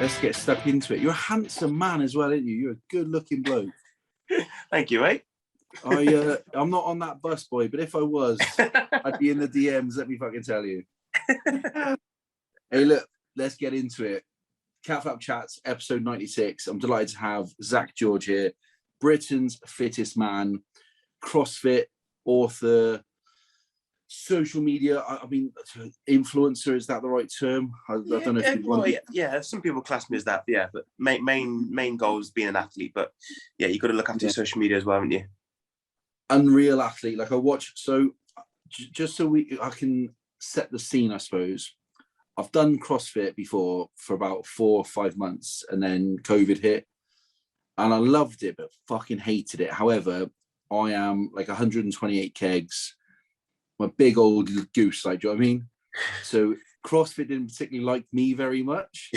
Let's get stuck into it. You're a handsome man as well, aren't you? You're a good-looking bloke. Thank you, mate. I'm not on that bus, boy, but if I was, I'd be in the DMs, let me fucking tell you. Hey, look, let's get into it. Catflap Chats, episode 96. I'm delighted to have Zack George here, Britain's fittest man, CrossFit, author, social media, I mean, influencer, is that the right term? I don't know if you want to... Yeah, some people class me as that, yeah, but main goal is being an athlete, but yeah, you've got to look after your social media as well, haven't you? Unreal athlete. Like I watch, so just so I can set the scene, I suppose. I've done CrossFit before for about 4 or 5 months, and then COVID hit, and I loved it, but fucking hated it. However, I am like 128 kegs, I'm a big old goose, like, do you know what I mean? So CrossFit didn't particularly like me very much,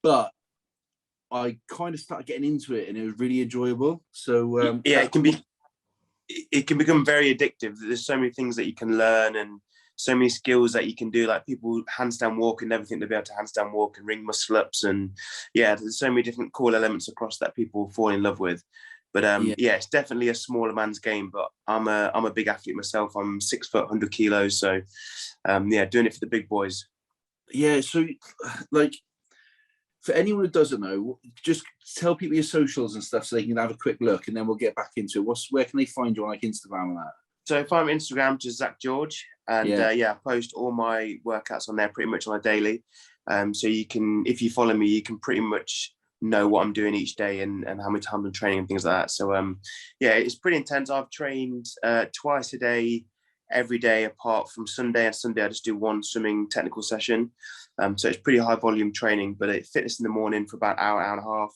but I kind of started getting into it, and it was really enjoyable. So yeah, it can become very addictive. There's so many things that you can learn, and so many skills that you can do. Like people handstand walk and never think they'll be able to handstand walk, and ring muscle ups, and yeah, there's so many different cool elements across that people fall in love with. But yeah, it's definitely a smaller man's game. But I'm a big athlete myself. I'm 6 foot, 100 kilos. So yeah, doing it for the big boys. Yeah. So like, for anyone who doesn't know, just tell people your socials and stuff so they can have a quick look, and then we'll get back into it. Where can they find you on like Instagram and that? So if I'm Instagram, just Zack George, and yeah, I post all my workouts on there pretty much on a daily. So you can, if you follow me, you can pretty much know what I'm doing each day and how many times I'm training and things like that. So yeah, it's pretty intense. I've trained twice a day, every day apart from Sunday, and Sunday I just do one swimming technical session. So it's pretty high volume training, but it's Fittest in the morning for about an hour, hour and a half,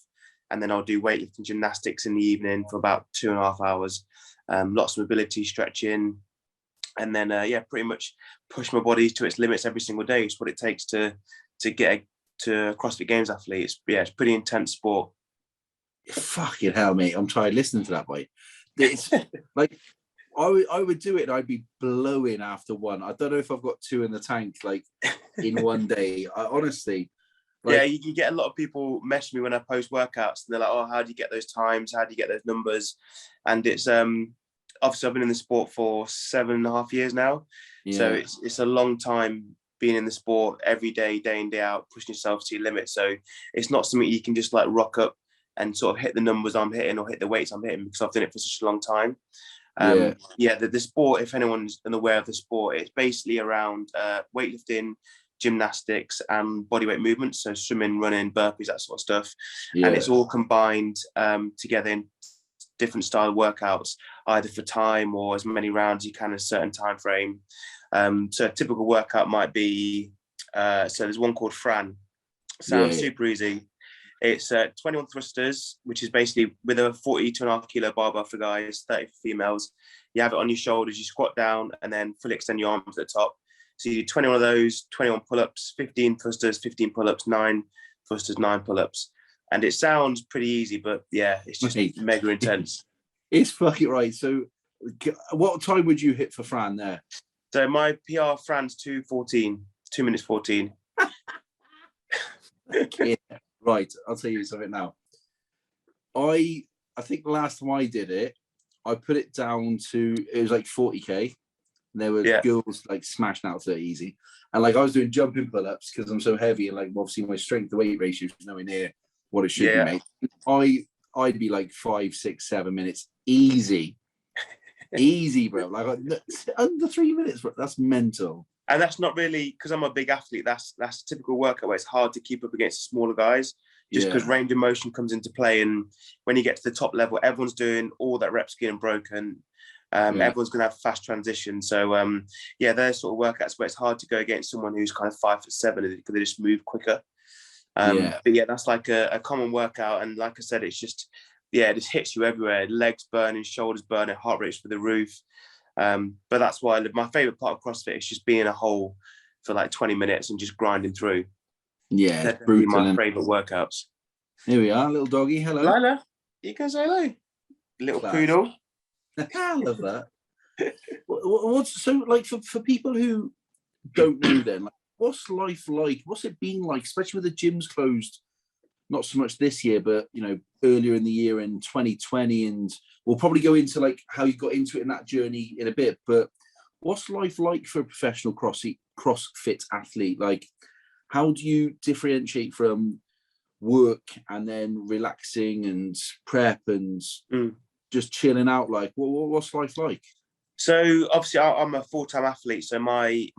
and then I'll do weightlifting gymnastics in the evening for about 2.5 hours. Lots of mobility, stretching, and then yeah, pretty much push my body to its limits every single day. It's what it takes to get to CrossFit Games athlete. It's pretty intense sport. Fucking hell, mate! I'm tired listening to that, boy. It's like I would do it, and I'd be blowing after one. I don't know if I've got 2 in the tank, like in one day. I honestly. Like, yeah, you get a lot of people message me when I post workouts, and they're like, "Oh, how do you get those times? How do you get those numbers?" And it's obviously I've been in the sport for 7.5 years now, so it's a long time being in the sport every day, day in, day out, pushing yourself to your limit. So it's not something you can just like rock up and sort of hit the numbers I'm hitting or hit the weights I'm hitting, because I've done it for such a long time. The sport, if anyone's unaware of the sport, it's basically around weightlifting, gymnastics, and bodyweight movements. So swimming, running, burpees, that sort of stuff. And it's all combined together in different style workouts, either for time or as many rounds you can in a certain time frame. So a typical workout might be, so there's one called Fran. Sounds super easy. It's 21 thrusters, which is basically with a 42.5 kilo barbell for guys, 30 for females. You have it on your shoulders, you squat down, and then fully extend your arms at the top. So you do 21 of those, 21 pull-ups, 15 thrusters, 15 pull-ups, 9 thrusters, 9 pull-ups. And it sounds pretty easy, but yeah, it's just mega intense. It's fucking right. So what time would you hit for Fran there? So my PR Fran's 2:14, 2 minutes 14. Yeah, right. I'll tell you something now. I think the last time I did it, I put it down to, it was like 40k. And there were girls like smashing out to it easy. And like I was doing jumping pull-ups because I'm so heavy, and like obviously my strength to weight ratio is nowhere near what it should be, mate. I'd be like 5, 6, 7 minutes easy. Easy, bro. Like under 3 minutes, bro. That's mental. And that's not really, because I'm a big athlete, that's a typical workout where it's hard to keep up against smaller guys, just because range of motion comes into play. And when you get to the top level, everyone's doing all that reps getting broken. Everyone's going to have fast transition. So yeah, there's sort of workouts where it's hard to go against someone who's kind of 5'7" because they just move quicker. But yeah, that's like a common workout. And like I said, it's just, it just hits you everywhere. Legs burning, shoulders burning, heart rate's through the roof. But that's why my favorite part of CrossFit is just being in a hole for like 20 minutes and just grinding through. Yeah, that's brutal. My favorite workouts. Here we are, little doggy. Hello, Lila. You can say hello. Little poodle. I love that. So, like, for people who don't know, then, like, what's life like? What's it been like, especially with the gyms closed? Not so much this year, but earlier in the year in 2020, and we'll probably go into like how you got into it in that journey in a bit. But what's life like for a professional CrossFit athlete? Like, how do you differentiate from work and then relaxing and prep and just chilling out? Like, what's life like? So obviously I'm a full-time athlete, so my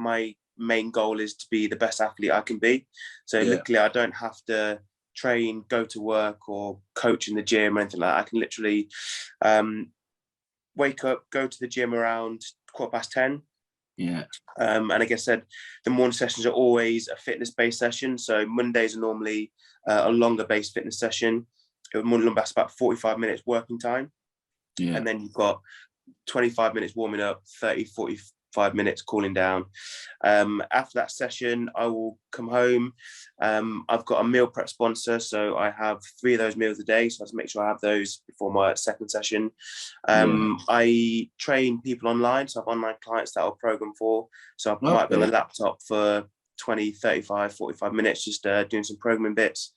main goal is to be the best athlete I can be. So luckily I don't have to train, go to work or coach in the gym or anything like that. I can literally wake up, go to the gym around 10:15. And like I said, the morning sessions are always a fitness-based session. So Mondays are normally a longer-based fitness session. It would last about 45 minutes working time. And then you've got 25 minutes warming up, 45 minutes cooling down. After that session, I will come home. I've got a meal prep sponsor, so I have 3 of those meals a day. So I have to make sure I have those before my second session. I train people online, so I have online clients that I'll program for. So I might be on the laptop for 20, 35, 45 minutes, just doing some programming bits.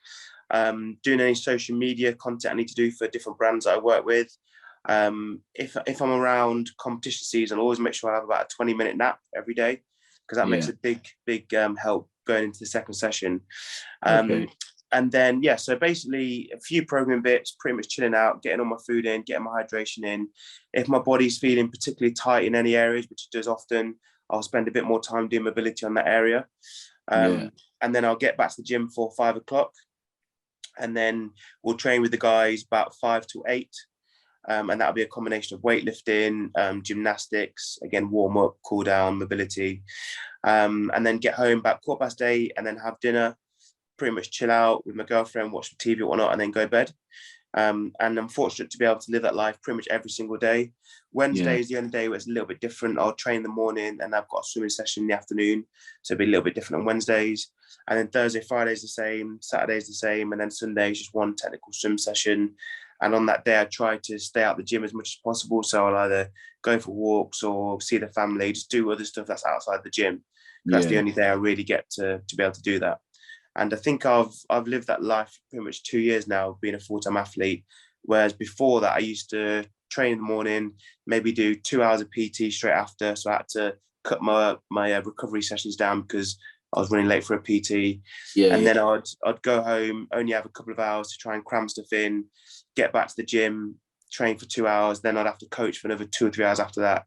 Doing any social media content I need to do for different brands that I work with. If I'm around competition season, I'll always make sure I have about a 20-minute nap every day, because that makes a big help going into the second session. And then, so basically a few programming bits, pretty much chilling out, getting all my food in, getting my hydration in. If my body's feeling particularly tight in any areas, which it does often, I'll spend a bit more time doing mobility on that area. And then I'll get back to the gym for 5 o'clock. And then we'll train with the guys about 5 to 8. And that'll be a combination of weightlifting, gymnastics, again, warm up, cool down, mobility, and then get home about 8:15 and then have dinner, pretty much chill out with my girlfriend, watch some TV or whatnot, and then go to bed. And I'm fortunate to be able to live that life pretty much every single day. Wednesday is the only day where it's a little bit different. I'll train in the morning and I've got a swimming session in the afternoon. So it'll be a little bit different on Wednesdays. And then Thursday, Friday's the same, Saturday's the same, and then Sunday's just one technical swim session. And on that day, I try to stay out the gym as much as possible. So I'll either go for walks or see the family, just do other stuff that's outside the gym. That's the only day I really get to be able to do that. And I think I've lived that life pretty much 2 years now, being a full-time athlete. Whereas before that, I used to train in the morning, maybe do 2 hours of PT straight after. So I had to cut my recovery sessions down because I was running late for a PT. Then I'd go home, only have a couple of hours to try and cram stuff in, get back to the gym, train for 2 hours. Then I'd have to coach for another 2 or 3 hours after that.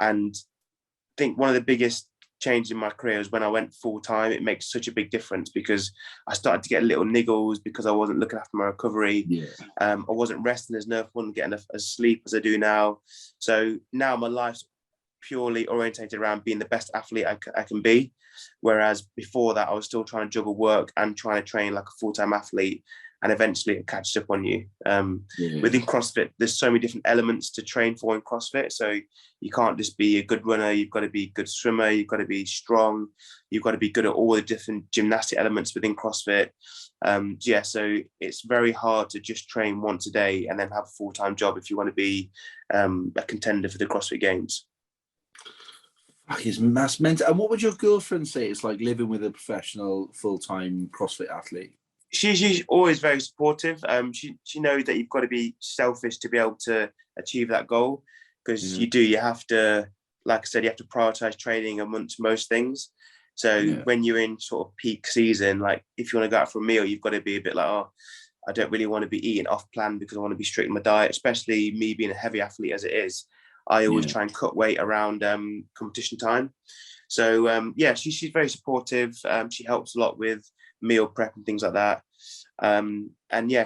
And I think one of the biggest change in my career is when I went full time. It makes such a big difference because I started to get little niggles because I wasn't looking after my recovery. I wasn't resting as enough, wasn't getting enough as sleep as I do now. So now my life's purely orientated around being the best athlete I can be. Whereas before that, I was still trying to juggle work and trying to train like a full-time athlete. And eventually it catches up on you. Within CrossFit, there's so many different elements to train for in CrossFit. So you can't just be a good runner. You've got to be a good swimmer. You've got to be strong. You've got to be good at all the different gymnastic elements within CrossFit. So it's very hard to just train once a day and then have a full-time job if you want to be a contender for the CrossFit Games. That's mental. And what would your girlfriend say it's like living with a professional full-time CrossFit athlete? She's always very supportive. She knows that you've got to be selfish to be able to achieve that goal, because you have to, like I said, you have to prioritize training amongst most things. So when you're in sort of peak season, like if you want to go out for a meal, you've got to be a bit like, oh, I don't really want to be eating off plan because I want to be strict in my diet, especially me being a heavy athlete as it is. I always try and cut weight around competition time. So she's very supportive. She helps a lot with meal prep and things like that.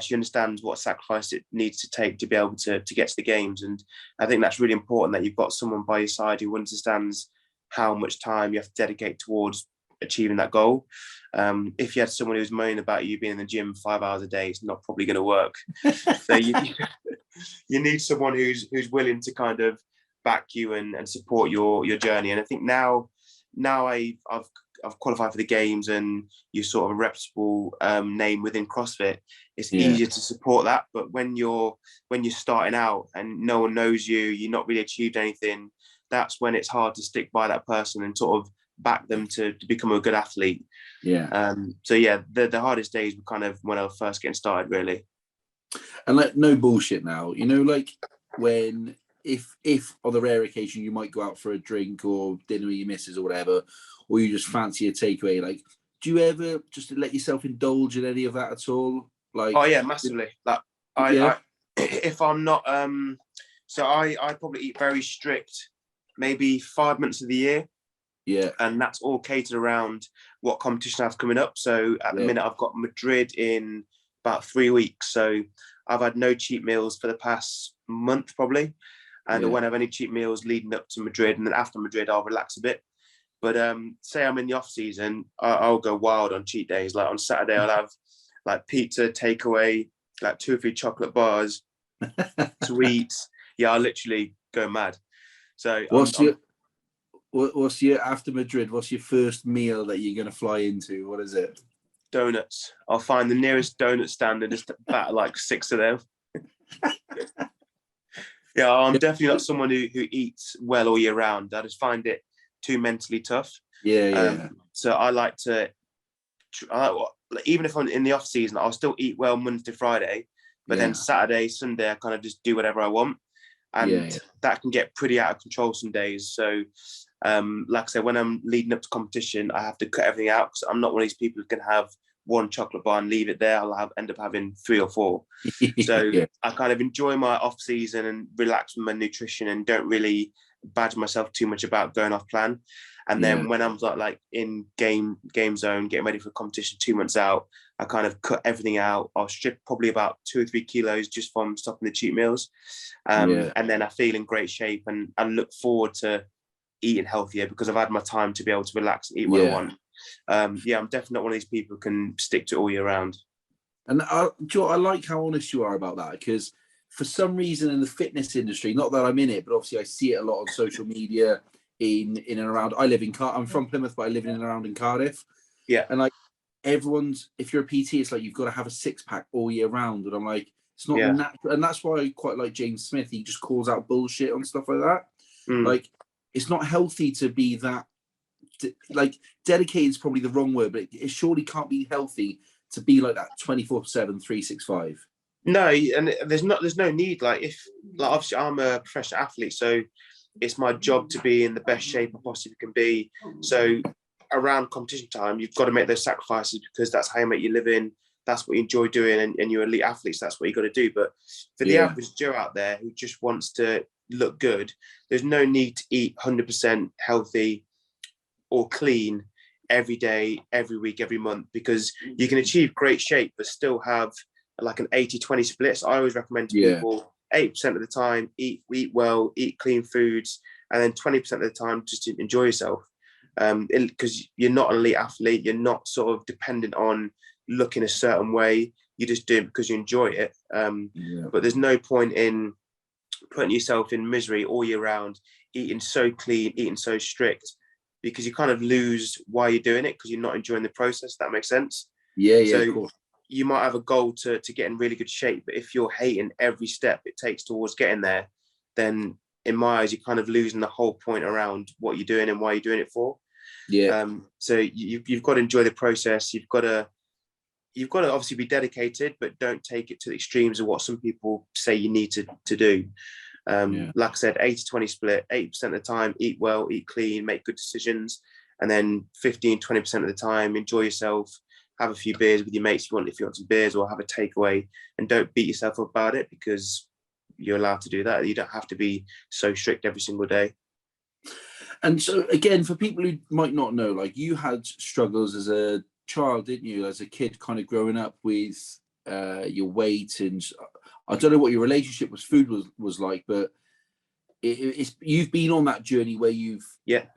She understands what sacrifice it needs to take to be able to get to the games. And I think that's really important, that you've got someone by your side who understands how much time you have to dedicate towards achieving that goal. If you had someone who's moaning about you being in the gym 5 hours a day, it's not probably going to work. So you need someone who's willing to kind of back you and support your journey. And I think now I've qualified for the games and you're sort of a reputable name within CrossFit, it's easier to support that. But when you're starting out and no one knows you, you're not really achieved anything, that's when it's hard to stick by that person and sort of back them to become a good athlete. Yeah. So yeah, the hardest days were kind of when I was first getting started, really. And like, no bullshit now, you know, like when, if on the rare occasion you might go out for a drink or dinner with your missus or whatever, or you just fancy a takeaway, like, do you ever just let yourself indulge in any of that at all? Like, oh yeah, massively. Like I if I'm not, so I probably eat very strict, maybe 5 months of the year. Yeah. And that's all catered around what competition I have coming up. So at the minute, I've got Madrid in about 3 weeks. So I've had no cheat meals for the past month, probably. And I won't have any cheat meals leading up to Madrid. And then after Madrid, I'll relax a bit. But say I'm in the off season, I'll go wild on cheat days. Like on Saturday, I'll have like pizza, takeaway, like 2 or 3 chocolate bars, sweets. Yeah, I'll literally go mad. So what's your after Madrid? What's your first meal that you're going to fly into? What is it? Donuts. I'll find the nearest donut stand and just bat like 6 of them. Yeah, I'm definitely not someone who eats well all year round. I just find it too mentally tough. Yeah. So I like to, even if I'm in the off season, I'll still eat well Monday to Friday, but then Saturday, Sunday, I kind of just do whatever I want. And that can get pretty out of control some days. So like I said, when I'm leading up to competition, I have to cut everything out because I'm not one of these people who can have 1 chocolate bar and leave it there. I'll end up having 3 or 4. So I kind of enjoy my off season and relax with my nutrition and don't really badger myself too much about going off plan. And then when I'm like in game zone, getting ready for competition 2 months out, I kind of cut everything out. I'll strip probably about 2 or 3 kilos just from stopping the cheat meals. And then I feel in great shape and I look forward to eating healthier because I've had my time to be able to relax and eat what I want. I'm definitely not one of these people who can stick to it all year round. And I like how honest you are about that, because for some reason in the fitness industry, not that I'm in it, but obviously I see it a lot on social media in and around. I'm from Plymouth, but I live in and around in Cardiff. Yeah. And like everyone's, if you're a PT, it's like you've got to have a 6-pack all year round. And I'm like, it's not natural. And that's why I quite like James Smith. He just calls out bullshit on stuff like that. Like, it's not healthy to be that, like, dedicated is probably the wrong word, but it surely can't be healthy to be like that 24/7, 365. No, and there's no need. Like obviously I'm a professional athlete, so it's my job to be in the best shape I possibly can be. So around competition time, you've got to make those sacrifices because that's how you make your living. That's what you enjoy doing, and you're elite athletes. That's what you got to do. But for the average Joe out there who just wants to look good, there's no need to eat 100% healthy or clean every day, every week, every month, because you can achieve great shape but still have like an 80-20 split. So I always recommend to people 8% of the time eat well, eat clean foods, and then 20% of the time just enjoy yourself. Because you're not an elite athlete, you're not sort of dependent on looking a certain way. You just do it because you enjoy it. But there's no point in putting yourself in misery all year round, eating so clean, eating so strict, because you kind of lose why you're doing it because you're not enjoying the process. That makes sense. So of course. You might have a goal to get in really good shape, but if you're hating every step it takes towards getting there, then in my eyes you're kind of losing the whole point around what you're doing and why you're doing it for. So you've got to enjoy the process. You've got to obviously be dedicated, but don't take it to the extremes of what some people say you need to do. Like I said, 80-20 split, 8% of the time, eat well, eat clean, make good decisions. And then 15-20% of the time, enjoy yourself, have a few beers with your mates if you want some beers, or have a takeaway, and don't beat yourself up about it because you're allowed to do that. You don't have to be so strict every single day. And so again, for people who might not know, like you had struggles as a child, didn't you? As a kid, kind of growing up with your weight, and I don't know what your relationship with food was like, but it's you've been on that journey where you've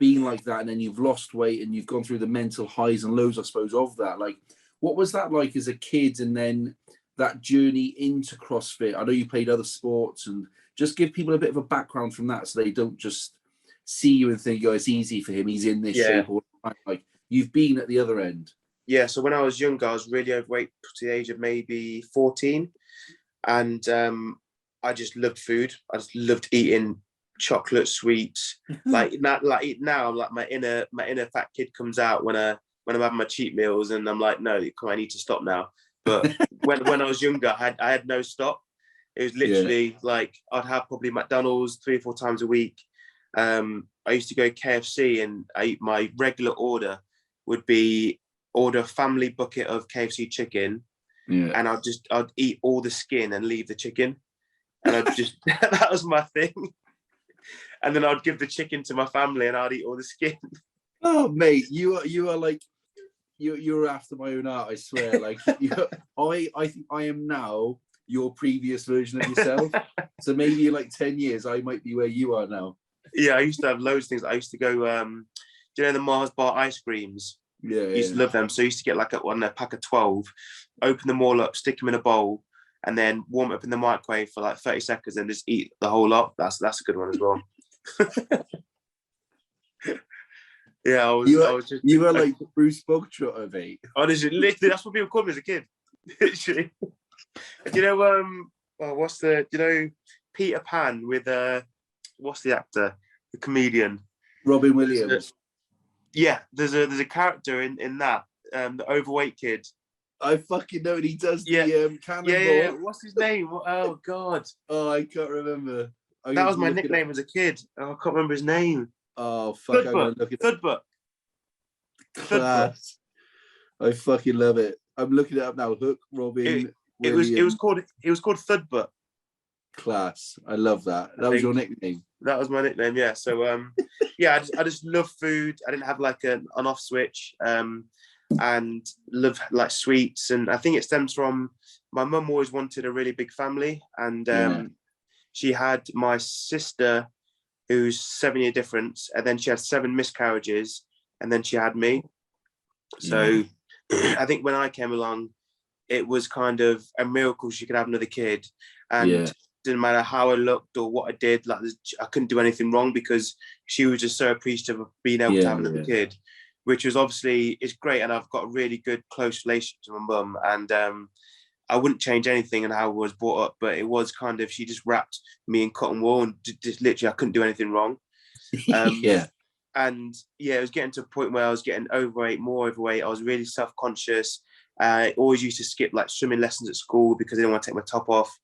been like that, and then you've lost weight, and you've gone through the mental highs and lows, I suppose, of that. Like, what was that like as a kid, and then that journey into CrossFit? I know you played other sports, and just give people a bit of a background from that, so they don't just see you and think, oh, it's easy for him, he's in this shape. Or like you've been at the other end. Yeah, so when I was younger, I was really overweight to the age of maybe 14, and I just loved food. I just loved eating chocolate sweets. Like now, I'm like my inner fat kid comes out when I'm having my cheat meals, and I'm like, no, come on, I need to stop now. But when I was younger, I had no stop. It was literally like I'd have probably McDonald's 3 or 4 times a week. I used to go KFC, and my regular order would be order a family bucket of KFC chicken, and I'd eat all the skin and leave the chicken, and I'd just that was my thing. And then I'd give the chicken to my family, and I'd eat all the skin. Oh, mate, you are like you're after my own heart. I swear. Like I think I am now your previous version of yourself. So maybe in like 10 years, I might be where you are now. Yeah, I used to have loads of things. I used to go, do you know the Mars bar ice creams? Yeah, I used to love them. So I used to get like a pack of 12, open them all up, stick them in a bowl, and then warm it up in the microwave for like 30 seconds and just eat the whole lot. That's a good one as well. Yeah, you were like Bruce Bogtrotter, mate. Honestly, literally, that's what people called me as a kid. Literally. Do you know, Peter Pan with what's the actor, the comedian, Robin Williams? There's a character in that, the overweight kid. I fucking know, and he does the cannonball. Yeah. What's his name? Oh God. Oh, I can't remember. That was my nickname as a kid. Oh, I can't remember his name. Oh fuck! Thudbutt. Class. I fucking love it. I'm looking it up now. Hook, Robin. It was called Thudbutt. Class. I love that. That was your nickname. That was my nickname. Yeah. So I just love food. I didn't have like an off switch. And love like sweets, and I think it stems from my mum always wanted a really big family, and she had my sister, who's 7-year difference, and then she had 7 miscarriages, and then she had me. So I think when I came along, it was kind of a miracle she could have another kid, and didn't matter how I looked or what I did, like I couldn't do anything wrong because she was just so appreciative of being able to have another kid, which was obviously is great. And I've got a really good close relationship to my mum, and I wouldn't change anything in how I was brought up, but it was kind of, she just wrapped me in cotton wool, and just literally I couldn't do anything wrong. And it was getting to a point where I was getting more overweight. I was really self-conscious. I always used to skip like swimming lessons at school because I didn't want to take my top off.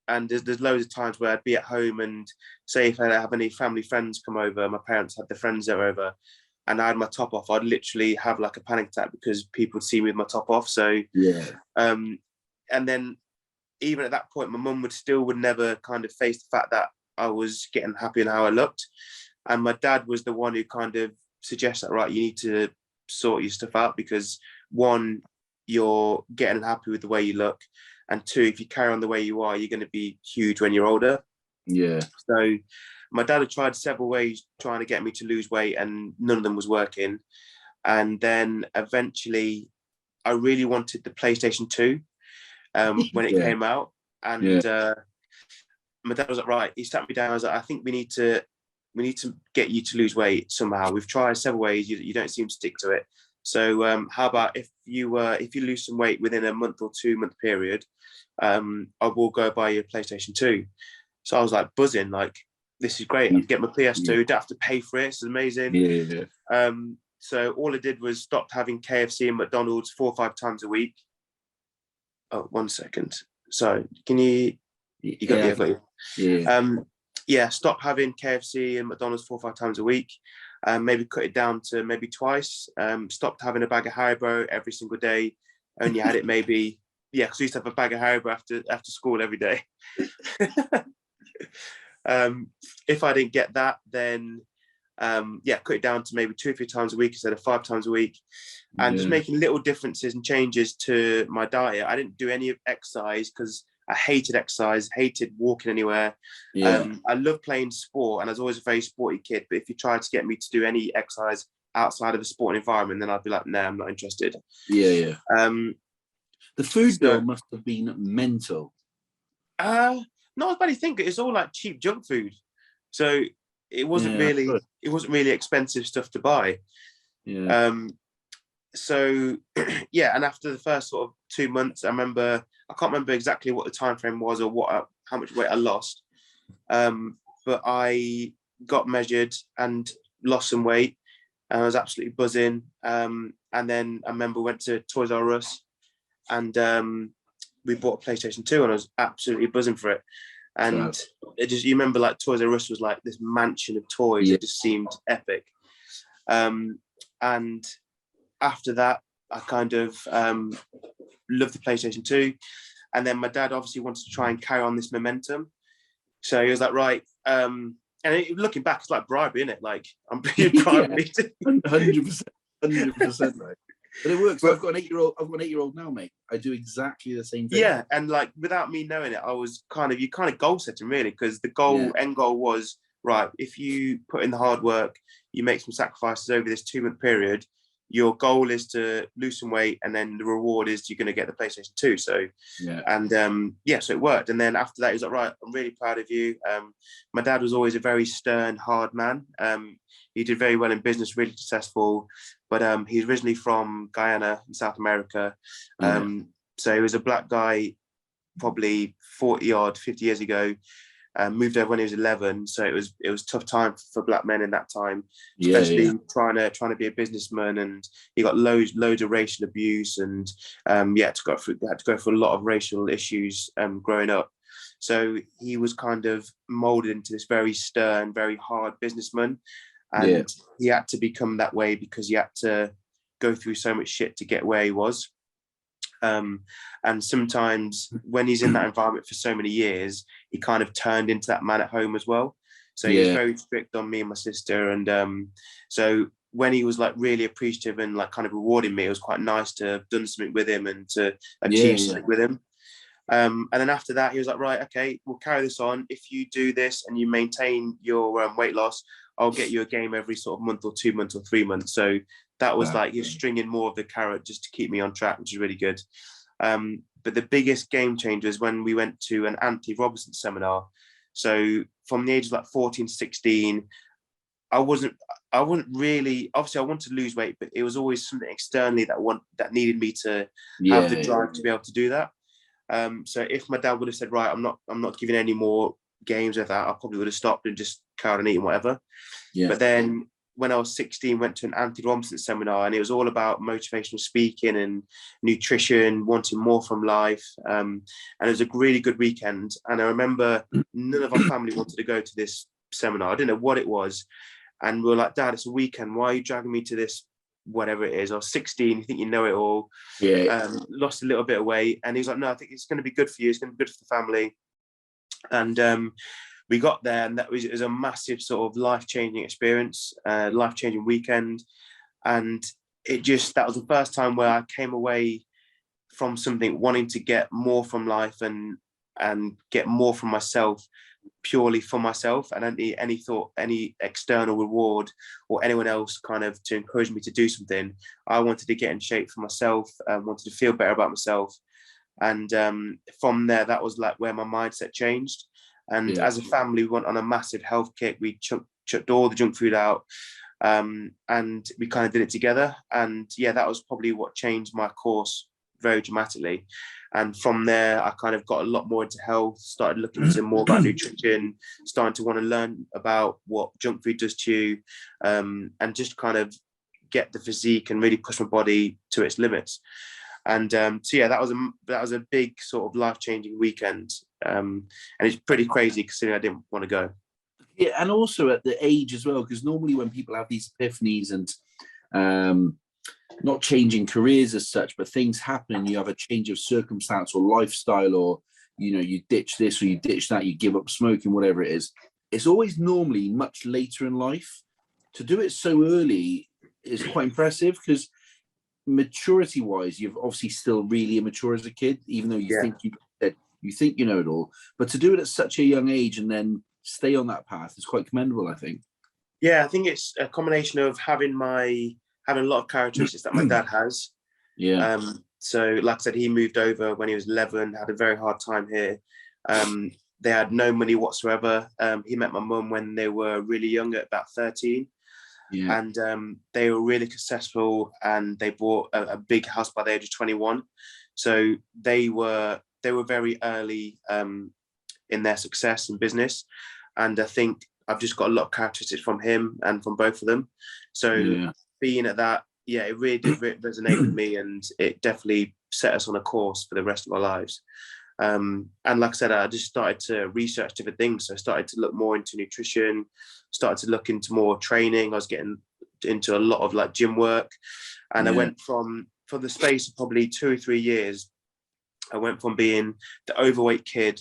And there's loads of times where I'd be at home, and say if I have any family friends come over, my parents had the friends that were over, and I had my top off, I'd literally have like a panic attack because people would see me with my top off. So and then even at that point, my mum would never kind of face the fact that I was getting happy in how I looked. And my dad was the one who kind of suggested, right, you need to sort your stuff out, because 1, you're getting happy with the way you look, and 2, if you carry on the way you are, you're going to be huge when you're older. So my dad had tried several ways trying to get me to lose weight, and none of them was working. And then eventually I really wanted the PlayStation 2 when it came out. And my dad was like, right, he sat me down. I was like, I think we need to get you to lose weight somehow. We've tried several ways. You don't seem to stick to it. So how about if you lose some weight within a month or 2 month period, I will go buy you a PlayStation 2. So I was like buzzing, like, this is great. I can get my PS2, don't have to pay for it. It's amazing. So all I did was stopped having KFC and McDonald's 4 or 5 times a week. Oh, 1 second. Sorry, can you got you? Stop having KFC and McDonald's 4 or 5 times a week. Maybe cut it down to maybe twice. Stopped having a bag of Haribo every single day. Only had it maybe, because we used to have a bag of Haribo after school every day. If I didn't get that, then cut it down to maybe 2 or 3 times a week instead of 5 times a week, and just making little differences and changes to my diet. I didn't do any exercise because I hated exercise, hated walking anywhere. I love playing sport, and I was always a very sporty kid, but if you tried to get me to do any exercise outside of a sporting environment, then I'd be like, nah, I'm not interested. The food bill must have been mental. Not as bad as you think. It's all like cheap junk food, so it wasn't really expensive stuff to buy. So and after the first sort of 2 months, I can't remember exactly what the time frame was or how much weight I lost. but I got measured and lost some weight, and I was absolutely buzzing. And then I remember we went to Toys R Us, and we bought a PlayStation 2, and I was absolutely buzzing for it. And it just, you remember, like, Toys R Us was like this mansion of toys. It just seemed epic. And after that, I kind of loved the PlayStation 2. And then my dad obviously wanted to try and carry on this momentum. So he was like, right. And looking back, it's like bribery, isn't it? Like, I'm being bribed. 100%. 100%, right. But it works. I've got an 8-year-old now, mate. I do exactly the same thing. Yeah, and like, without me knowing it, I was kind of goal setting, really, because the end goal was, right, if you put in the hard work, you make some sacrifices over this 2-month period, your goal is to lose some weight, and then the reward is you're going to get the PlayStation 2. So, so it worked. And then after that, he was like, right, I'm really proud of you. My dad was always a very stern, hard man. He did very well in business, really successful, but he's originally from Guyana in South America. So he was a black guy, probably 50 years ago. Moved over when he was 11, so it was tough time for black men in that time, especially trying to be a businessman. And he got loads of racial abuse, and had to go through a lot of racial issues growing up. So he was kind of molded into this very stern, very hard businessman, and he had to become that way because he had to go through so much shit to get where he was. And sometimes when he's in that environment for so many years, he kind of turned into that man at home as well. So he was very strict on me and my sister. And so when he was like really appreciative and like kind of rewarding me, it was quite nice to have done something with him and to achieve something with him. And then after that, he was like, right, okay, we'll carry this on. If you do this and you maintain your weight loss, I'll get you a game every sort of month or 2 months or 3 months. So that was like, you're stringing more of the carrot just to keep me on track, which is really good. But the biggest game changer is when we went to an Anthony Robinson seminar. So from the age of like 14, 16, I wasn't really, obviously I wanted to lose weight, but it was always something externally that needed me to have the drive to be able to do that. So if my dad would have said, right, I'm not giving any more games of that, I probably would have stopped and just carried on eating whatever. But then when I was 16, went to an Anthony Robinson seminar, and it was all about motivational speaking and nutrition, wanting more from life. And it was a really good weekend. And I remember none of our family wanted to go to this seminar. I didn't know what it was. And we were like, Dad, it's a weekend. Why are you dragging me to this, whatever it is? I was 16, you think you know it all. Lost a little bit of weight. And he was like, no, I think it's going to be good for you. It's going to be good for the family. And we got there, and it was a massive sort of life-changing experience, life-changing weekend. And that was the first time where I came away from something wanting to get more from life and get more from myself, purely for myself. And any external reward or anyone else kind of to encourage me to do something. I wanted to get in shape for myself, wanted to feel better about myself. And from there, that was like where my mindset changed. And as a family, we went on a massive health kick. We chucked all the junk food out, and we kind of did it together. And that was probably what changed my course very dramatically. And from there, I kind of got a lot more into health, started looking into more about nutrition, starting to want to learn about what junk food does to you, and just kind of get the physique and really push my body to its limits. And that was a big sort of life-changing weekend, and it's pretty crazy considering I didn't want to go. Yeah, and also at the age as well, because normally when people have these epiphanies and not changing careers as such, but things happen and you have a change of circumstance or lifestyle, or you ditch this or you ditch that, you give up smoking, whatever it is, it's always normally much later in life. To do it so early is quite impressive, because maturity wise, you're obviously still really immature as a kid, even though you think you know it all. But to do it at such a young age and then stay on that path is quite commendable, I think. I think it's a combination of having a lot of characteristics that my dad has. So like I said, he moved over when he was 11, had a very hard time here. They had no money whatsoever. He met my mum when they were really young, at about 13. And they were really successful, and they bought a big house by the age of 21. So they were very early in their success in business. And I think I've just got a lot of characteristics from him and from both of them. So being at that, it really did resonate with me, and it definitely set us on a course for the rest of our lives. And like I said, I just started to research different things. So I started to look more into nutrition, started to look into more training. I was getting into a lot of like gym work, and I went from, for the space of probably 2 or 3 years, I went from being the overweight kid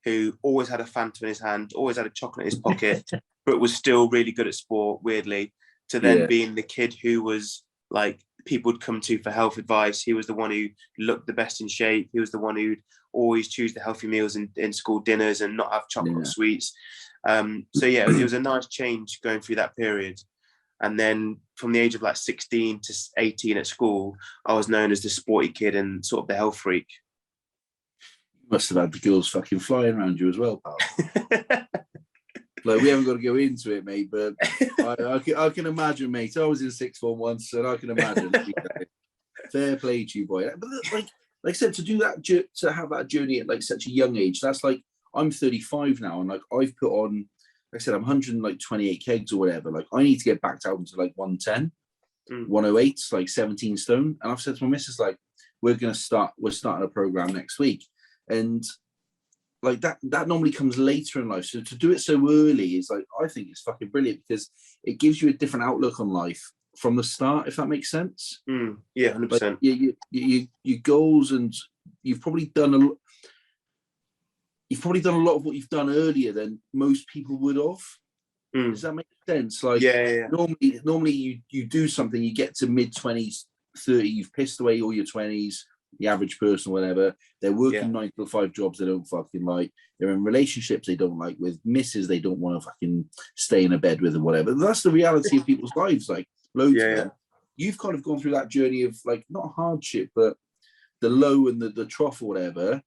who always had a Fanta in his hand, always had a chocolate in his pocket, but was still really good at sport, weirdly, to then being the kid who was like, people would come to for health advice. He was the one who looked the best in shape. He was the one who'd always choose the healthy meals in school dinners and not have chocolate or sweets. So it was a nice change going through that period. And then from the age of like 16 to 18 at school, I was known as the sporty kid and sort of the health freak. You must have had the girls fucking flying around you as well, pal. Like, we haven't got to go into it, mate, but I can imagine, mate. I was in sixth form once, and I can imagine. Fair play to you, boy. But like I said, to have that journey at like such a young age, that's like, I'm 35 now, and like I've put on, like I said, I'm 128 kegs or whatever. Like, I need to get back down to like 110, 108, like 17 stone. And I've said to my missus, like, we're starting a program next week, and like that normally comes later in life. So to do it so early is like, I think it's fucking brilliant, because it gives you a different outlook on life from the start, if that makes sense. 100%. Like, your goals, and you've probably done a lot of what you've done earlier than most people would have. Does that make sense? Like, normally you do something, you get to mid-20s, 30, you've pissed away all your 20s. The average person, whatever, they're working 9 to 5 jobs they don't fucking like. They're in relationships they don't like, with misses they don't want to fucking stay in a bed with, or whatever. That's the reality of people's lives. Like, loads of them. You've kind of gone through that journey of like, not hardship, but the low and the trough or whatever.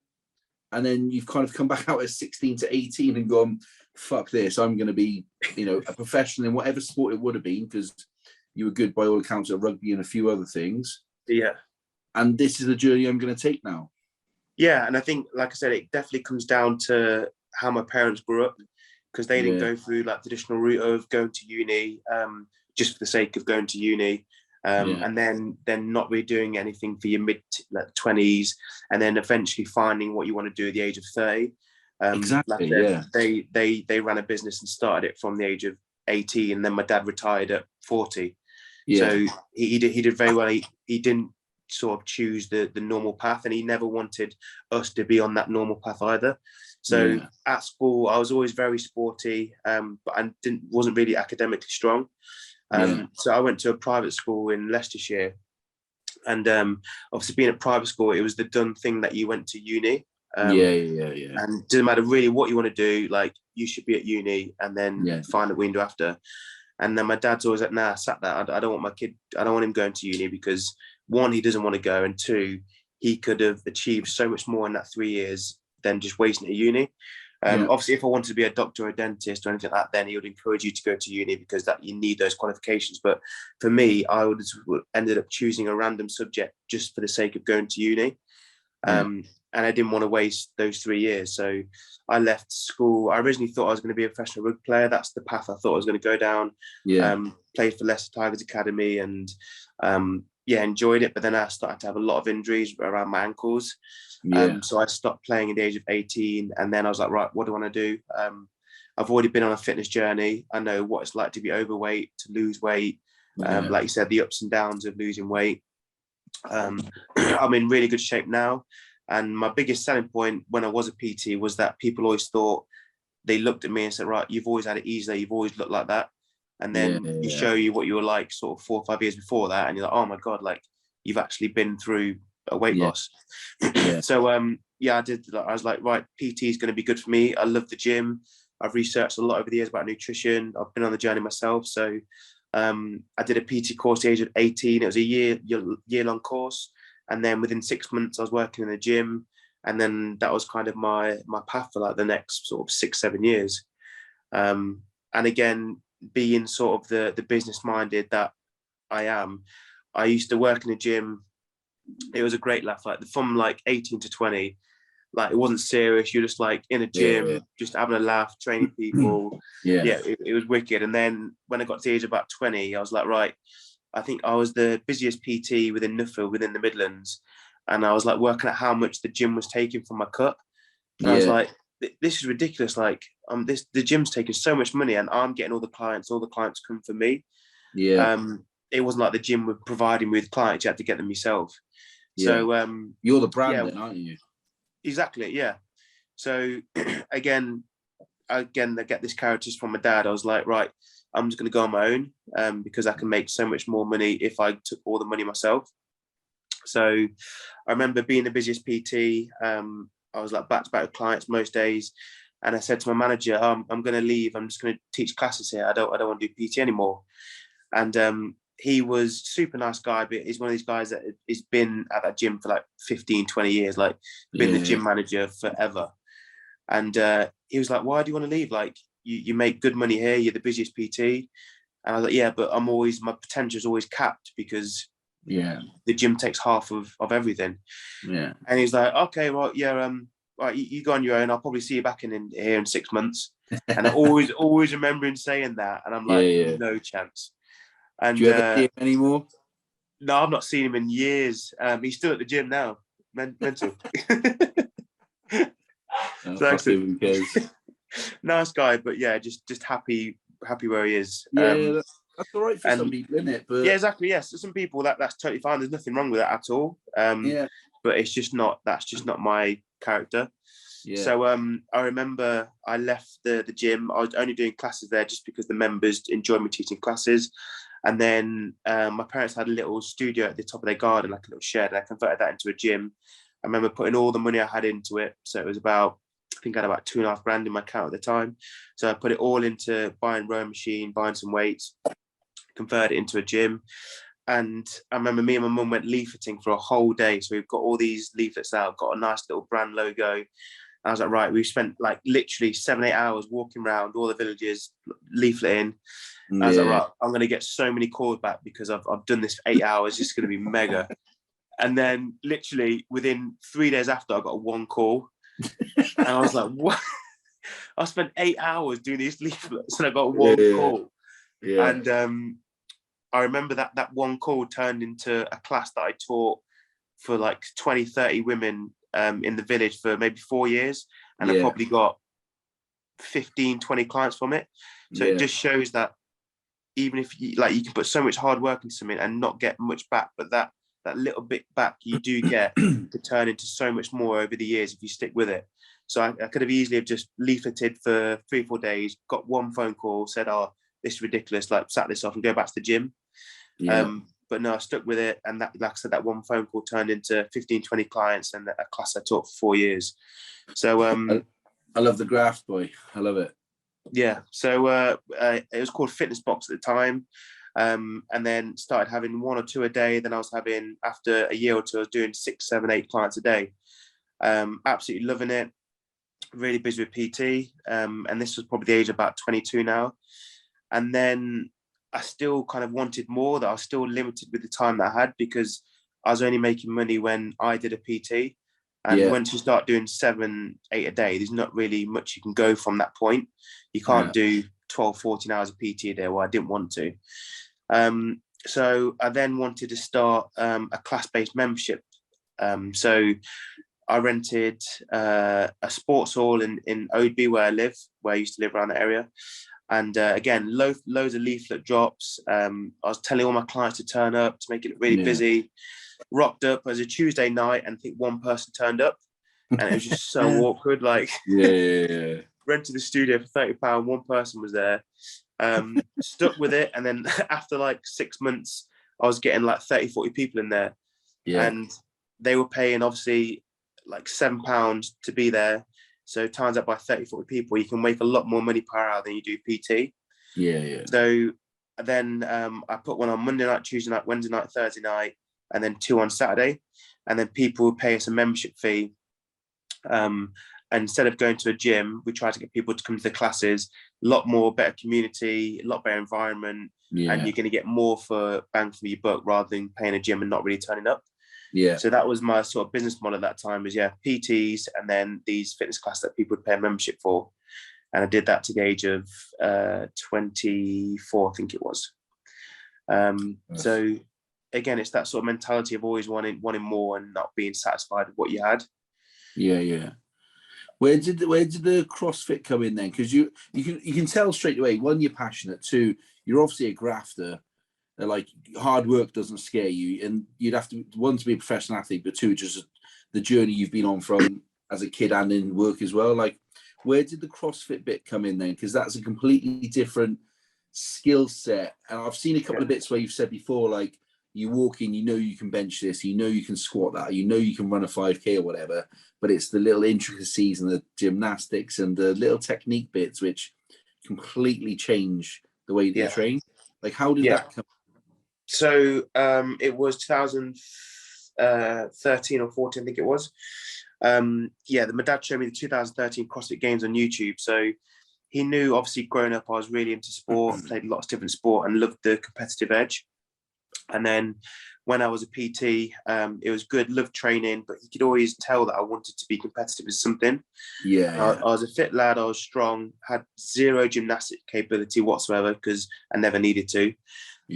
And then you've kind of come back out at 16 to 18 and gone, fuck this, I'm going to be, a professional in whatever sport it would have been, because you were good by all accounts at rugby and a few other things. Yeah. And this is the journey I'm going to take now. Yeah, and I think, like I said, it definitely comes down to how my parents grew up, because they didn't go through like the traditional route of going to uni just for the sake of going to uni, and then not really doing anything for your mid-20s, and then eventually finding what you want to do at the age of 30. Exactly. They ran a business and started it from the age of 18, and then my dad retired at 40. So he did very well. He didn't sort of choose the normal path, and he never wanted us to be on that normal path either. So at school I was always very sporty, but I wasn't really academically strong. So I went to a private school in Leicestershire, and obviously being at private school, it was the done thing that you went to uni. And it doesn't matter really what you want to do, like, you should be at uni and then find a window after. And then my dad's always like, nah, sat that. I don't want my kid, I don't want him going to uni, because one, he doesn't want to go, and two, he could have achieved so much more in that 3 years than just wasting at uni. Obviously, if I wanted to be a doctor or a dentist or anything like that, then he would encourage you to go to uni, because that you need those qualifications. But for me, I would ended up choosing a random subject just for the sake of going to uni. And I didn't want to waste those 3 years. So I left school. I originally thought I was going to be a professional rugby player. That's the path I thought I was going to go down. Played for Leicester Tigers Academy, and enjoyed it. But then I started to have a lot of injuries around my ankles. So I stopped playing at the age of 18. And then I was like, right, what do I want to do? I've already been on a fitness journey. I know what it's like to be overweight, to lose weight. Like you said, the ups and downs of losing weight. I'm in really good shape now. And my biggest selling point when I was a PT was that people always thought, they looked at me and said, right, you've always had it easy, you've always looked like that. And then you show you what you were like sort of 4 or 5 years before that, and you're like, oh my God, like, you've actually been through a weight loss. So I did. I was like, right, PT is going to be good for me. I love the gym. I've researched a lot over the years about nutrition. I've been on the journey myself. So I did a PT course at the age of 18. It was a year-long course. And then within 6 months, I was working in the gym. And then that was kind of my path for like the next sort of 6-7 years. And again, being sort of the business minded that I am, I used to work in a gym. It was a great laugh. Like, from like 18 to 20, Like, it wasn't serious. You're just like in a gym, just having a laugh, training people. It was wicked. And then when I got to the age of about 20, I was like, right, I think I was the busiest PT within Nuffield, within the Midlands. And I was like working at how much the gym was taking from my cut. And I was like, this is ridiculous. Like, the gym's taking so much money and I'm getting all the clients come for me. It wasn't like the gym were providing me with clients, you had to get them yourself. So you're the brand then, aren't you? Exactly, yeah. So again, I get this characters from my dad. I was like, right, I'm just going to go on my own because I can make so much more money if I took all the money myself. So I remember being the busiest PT. I was like back to back with clients most days. And I said to my manager, I'm going to leave. I'm just going to teach classes here. I don't want to do PT anymore. And he was super nice guy, but he's one of these guys that has been at that gym for like 15, 20 years, like been the gym manager forever. And he was like, why do you want to leave? Like, you make good money here. You're the busiest PT. And I was like, yeah, but my potential is always capped because the gym takes half of everything. Yeah. And he's like, okay, well, right, you go on your own. I'll probably see you back in here in 6 months. And I always remember him saying that. And I'm like, no chance. And do you ever see him anymore? No, I've not seen him in years. He's still at the gym now. Mental. Nice guy, but yeah, just happy where he is. That's all right for some people, isn't it? But yeah, exactly. Yes, there's some people that's totally fine. There's nothing wrong with that at all. But it's just not. That's just not my character. Yeah. So I remember I left the gym. I was only doing classes there just because the members enjoyed me teaching classes. And then my parents had a little studio at the top of their garden, like a little shed. And I converted that into a gym. I remember putting all the money I had into it. So it was I think I had about $2,500 in my account at the time. So I put it all into buying rowing machine, buying some weights, converted it into a gym. And I remember me and my mum went leafleting for a whole day. So we've got all these leaflets out, got a nice little brand logo. I was like, right, we spent like literally 7-8 hours walking around all the villages, leafleting. I was like, right, I'm going to get so many calls back because I've done this for 8 hours. It's going to be mega. And then literally within 3 days after, I got one call. And I was like, what? I spent 8 hours doing these leaflets and I got one call. Yeah. And I remember that one call turned into a class that I taught for like 20, 30 women in the village for maybe 4 years. And I probably got 15, 20 clients from it. So it just shows that even if you can put so much hard work into something and not get much back, but that little bit back you do get to turn into so much more over the years if you stick with it. So I could have easily have just leafleted for 3-4 days, got one phone call, said, oh, this is ridiculous, like sat this off and go back to the gym. But no, I stuck with it. And that, like I said, that one phone call turned into 15, 20 clients and a class I taught for 4 years. So I love the graft, boy. I love it. Yeah. So it was called Fitness Box at the time. And then started having 1 or 2 a day. Then I was having, after a year or two, I was doing 6, 7, 8 clients a day. Absolutely loving it. Really busy with PT. And this was probably the age of about 22 now. And then I still kind of wanted more, that I was still limited with the time that I had because I was only making money when I did a PT. And once you start doing 7, 8 a day, there's not really much you can go from that point. You can't do 12, 14 hours of PT a day. Well, I didn't want to. So I then wanted to start a class-based membership. So I rented a sports hall in Oadby where I used to live around the area. And again, loads of leaflet drops. I was telling all my clients to turn up to make it really busy. Rocked up as a Tuesday night and I think one person turned up and it was just so awkward. Like, rented the studio for £30, one person was there. Stuck with it. And then after like 6 months, I was getting like 30, 40 people in there. And they were paying obviously like £7 to be there. So times that by 30, 40 people, you can make a lot more money per hour than you do PT. So then I put one on Monday night, Tuesday night, Wednesday night, Thursday night, and then 2 on Saturday. And then people would pay us a membership fee. And instead of going to a gym, we try to get people to come to the classes. A lot more better community, a lot better environment. And you're going to get more for bang for your buck rather than paying a gym and not really turning up. Yeah. So that was my sort of business model at that time, was PTs and then these fitness classes that people would pay a membership for. And I did that to the age of 24, I think it was. So again, it's that sort of mentality of always wanting more and not being satisfied with what you had. Yeah. Where did the CrossFit come in then? Because you can tell straight away, one, you're passionate, two, you're obviously a grafter. Like, hard work doesn't scare you, and you'd have to, one, to be a professional athlete, but two, just the journey you've been on from as a kid and in work as well. Like, where did the CrossFit bit come in then? Because that's a completely different skill set. And I've seen a couple of bits where you've said before, like, you walk in, you know you can bench this, you know you can squat that, you know you can run a 5K or whatever, but it's the little intricacies and the gymnastics and the little technique bits which completely change the way that you train. Like, how did that come? So it was 2013 or 14, I think it was. My dad showed me the 2013 CrossFit Games on YouTube. So he knew, obviously, growing up, I was really into sport, played lots of different sport and loved the competitive edge. And then when I was a PT, it was good, loved training, but he could always tell that I wanted to be competitive in something. I was a fit lad, I was strong, had zero gymnastic capability whatsoever because I never needed to.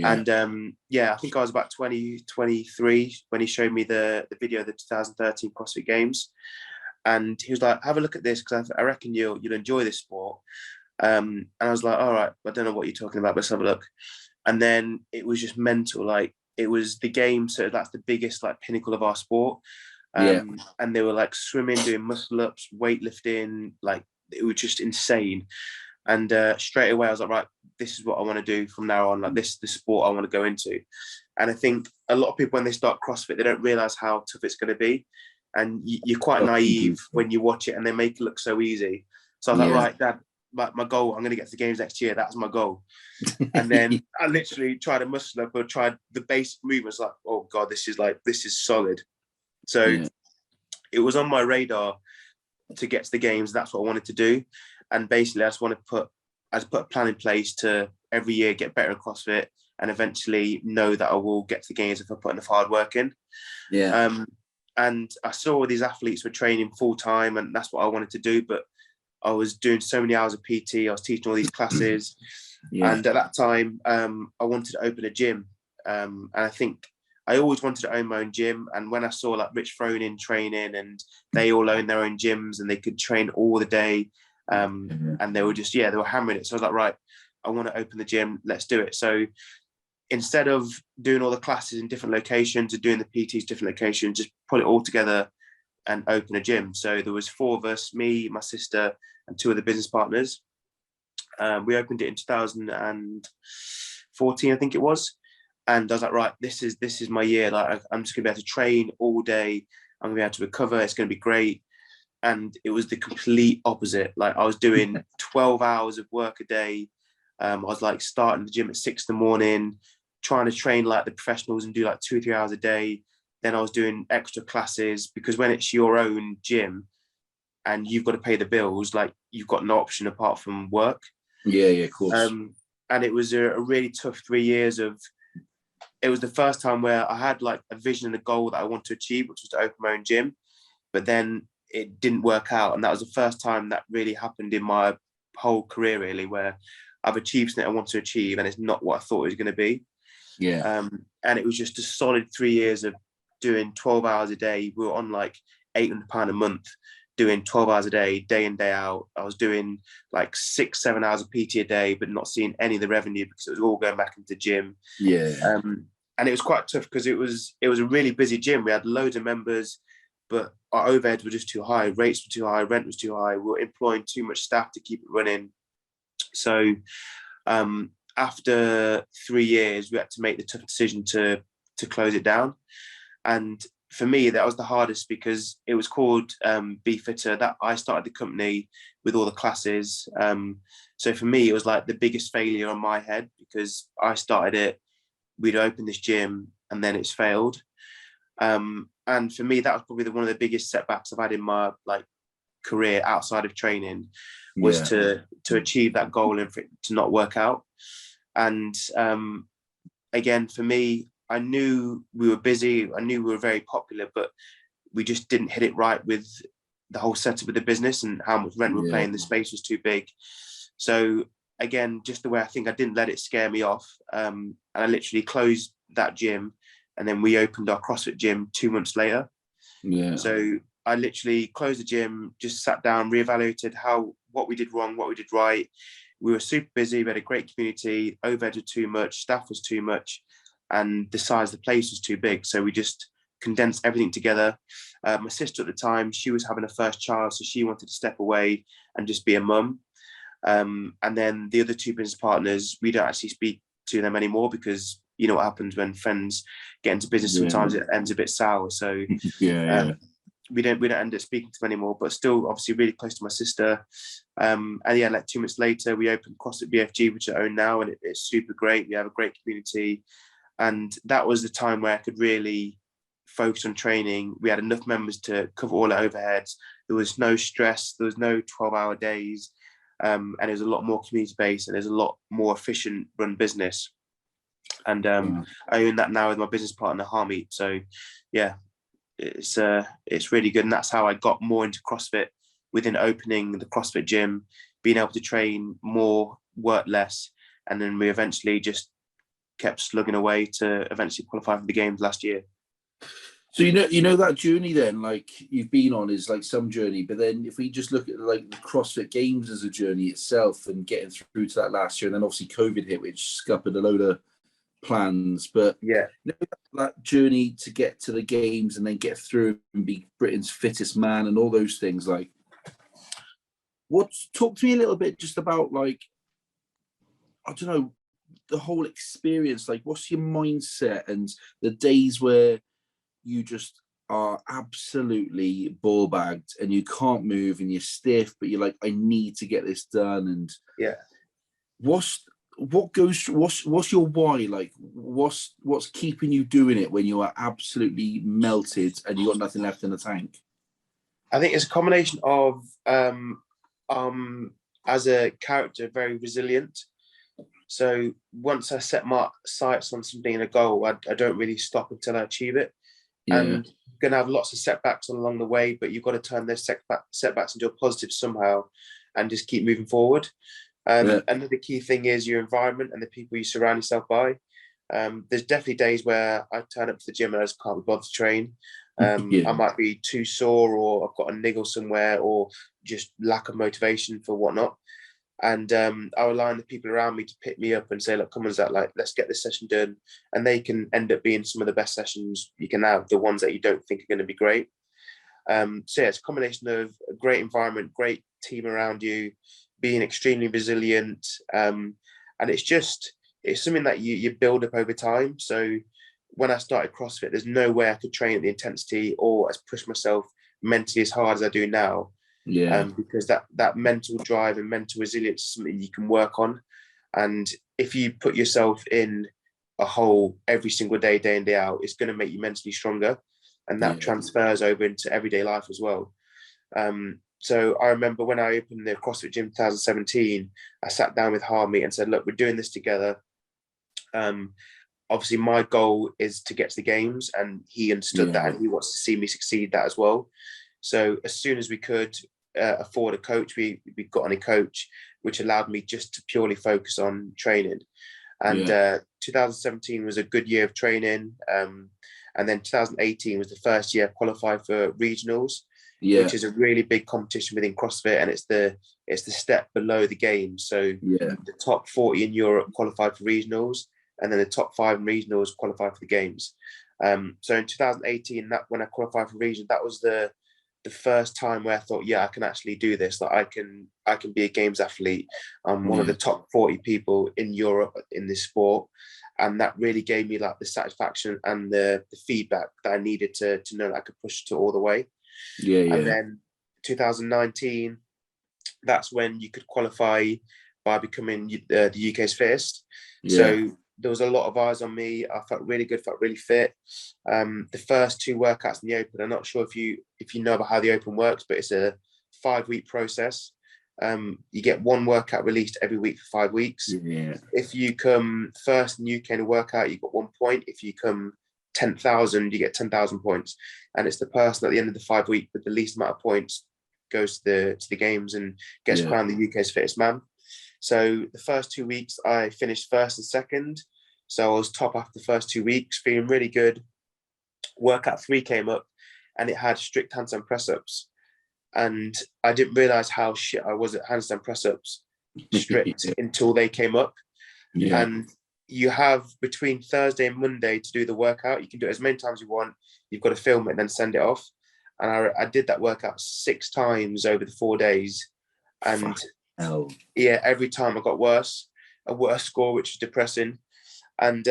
And I think I was about 23 when he showed me the video of the 2013 CrossFit Games. And he was like, have a look at this because I reckon you'll enjoy this sport. And I was like, all right, I don't know what you're talking about, but let's have a look. And then it was just mental. Like, it was the game, so that's the biggest like pinnacle of our sport. And they were like swimming, doing muscle ups, weightlifting, like it was just insane. And straight away I was like, right, this is what I want to do from now on. Like, this is the sport I want to go into. And I think a lot of people, when they start CrossFit, they don't realize how tough it's going to be. And you're quite naive when you watch it and they make it look so easy. So I was like, right, Dad, my goal, I'm going to get to the games next year. That's my goal. And then I literally tried a muscle up or tried the basic movements, like, oh God, this is solid. So it was on my radar to get to the games. That's what I wanted to do. And basically I just wanted to put a plan in place to every year get better at CrossFit and eventually know that I will get to the games if I put enough hard work in. And I saw these athletes were training full time and that's what I wanted to do. But I was doing so many hours of PT. I was teaching all these classes. And at that time, I wanted to open a gym. And I think I always wanted to own my own gym. And when I saw like Rich Froning training and they all own their own gyms and they could train all the day, and they were just, they were hammering it. So I was like, right, I want to open the gym. Let's do it. So instead of doing all the classes in different locations and doing the PTs different locations, just put it all together and open a gym. So there was 4 of us, me, my sister, and 2 of the business partners. We opened it in 2014, I think it was. And I was like, right, this is my year. Like, I'm just gonna be able to train all day. I'm gonna be able to recover. It's gonna be great. And it was the complete opposite. Like, I was doing 12 hours of work a day. I was like starting the gym at 6 in the morning, trying to train like the professionals and do like 2 or 3 hours a day. Then I was doing extra classes because when it's your own gym and you've got to pay the bills, like, you've got no option apart from work. Of course. And it was a really tough 3 years of, it was the first time where I had like a vision and a goal that I wanted to achieve, which was to open my own gym, but then it didn't work out. And that was the first time that really happened in my whole career, really, where I've achieved something I want to achieve and it's not what I thought it was going to be. And it was just a solid 3 years of doing 12 hours a day. We were on like £800 a month, doing 12 hours a day in, day out. I was doing like 6-7 hours of PT a day, but not seeing any of the revenue because it was all going back into the gym. And it was quite tough because it was a really busy gym. We had loads of members, but our overheads were just too high. Rates were too high. Rent was too high. We were employing too much staff to keep it running. So after 3 years, we had to make the tough decision to close it down. And for me, that was the hardest because it was called Be Fitter. That I started the company with all the classes. So for me, it was like the biggest failure on my head because I started it, we'd opened this gym and then it's failed. And for me, that was probably one of the biggest setbacks I've had in my like career outside of training was to achieve that goal and for it to not work out. And again, for me, I knew we were busy. I knew we were very popular, but we just didn't hit it right with the whole setup of the business and how much rent we're paying. The space was too big. So again, just the way I think I didn't let it scare me off. And I literally closed that gym, and then we opened our CrossFit gym 2 months later. Yeah. So I literally closed the gym, just sat down, reevaluated what we did wrong, what we did right. We were super busy. We had a great community. Overhead was too much. Staff was too much. And the size of the place was too big. So we just condensed everything together. My sister at the time, she was having a first child, so she wanted to step away and just be a mum. And then the other 2 business partners, we don't actually speak to them anymore, because you know what happens when friends get into business. Sometimes it ends a bit sour. So we don't end up speaking to them anymore, but still obviously really close to my sister. And yeah, like 2 months later, we opened CrossFit BFG, which I own now, and it's super great. We have a great community. And that was the time where I could really focus on training. We had enough members to cover all our overheads. There was no stress. There was no 12-hour days. And it was a lot more community-based, and there's a lot more efficient run business. And I own that now with my business partner, Harmeet. So yeah, it's really good. And that's how I got more into CrossFit, within opening the CrossFit gym, being able to train more, work less. And then we eventually just kept slugging away to eventually qualify for the games last year. So you know that journey then, like you've been on, is like some journey, but then if we just look at like the CrossFit Games as a journey itself, and getting through to that last year, and then obviously COVID hit, which scuppered a load of plans. But yeah, you know, that journey to get to the games and then get through and be Britain's fittest man and all those things, like talk to me a little bit just about, like, I don't know, the whole experience. Like, what's your mindset, and the days where you just are absolutely ball bagged and you can't move and you're stiff, but you're like, I need to get this done. And yeah, what's your why? Like, what's keeping you doing it when you are absolutely melted and you got nothing left in the tank? I think it's a combination of as a character, very resilient. So once I set my sights on something and a goal, I don't really stop until I achieve it. Yeah. And you're going to have lots of setbacks along the way, but you've got to turn those setbacks into a positive somehow, and just keep moving forward. Another key thing is your environment and the people you surround yourself by. There's definitely days where I turn up to the gym and I just can't be bothered to train. I might be too sore, or I've got a niggle somewhere, or just lack of motivation for whatnot. And I rely on the people around me to pick me up and say, look, come on, Zack, like, let's get this session done. And they can end up being some of the best sessions you can have, the ones that you don't think are going to be great. So yeah, it's a combination of a great environment, great team around you, being extremely resilient. And it's something that you build up over time. So when I started CrossFit, there's no way I could train at the intensity or push myself mentally as hard as I do now. Because that mental drive and mental resilience is something you can work on. And if you put yourself in a hole every single day, day in, day out, it's going to make you mentally stronger. And that transfers over into everyday life as well. So I remember when I opened the CrossFit gym in 2017, I sat down with Harmeet and said, look, we're doing this together. Obviously, my goal is to get to the games, and he understood that, and he wants to see me succeed that as well. So as soon as we could afford a coach, we got on a coach, which allowed me just to purely focus on training. And 2017 was a good year of training. And then 2018 was the first year I qualified for regionals, which is a really big competition within CrossFit, and it's the step below the games. So the top 40 in Europe qualified for regionals, and then the top 5 in regionals qualified for the games. So in 2018, when I qualified for region, that was the first time where I thought, I can actually do this. Like, I can be a games athlete. I'm one of the top 40 people in Europe in this sport. And that really gave me like the satisfaction and the feedback that I needed to know that I could push to all the way. And then 2019, that's when you could qualify by becoming the UK's fittest. So there was a lot of eyes on me. I felt really good, felt really fit. The first 2 workouts in the Open, I'm not sure if you know about how the Open works, but it's a 5-week process. You get 1 workout released every week for 5 weeks. If you come first in the UK in a workout, you got 1 point. If you come 10,000, you get 10,000 points, and it's the person at the end of the 5 week with the least amount of points goes to the games and gets crowned the UK's fittest man. So the first 2 weeks I finished first and second, so I was top after the first 2 weeks, feeling really good. Workout 3 came up and it had strict handstand press-ups, and I didn't realize how shit I was at handstand press-ups strict until they came up. And you have between Thursday and Monday to do the workout. You can do it as many times as you want. You've got to film it and then send it off. And I did that workout 6 times over the 4 days. And every time I got a worse score, which is depressing. And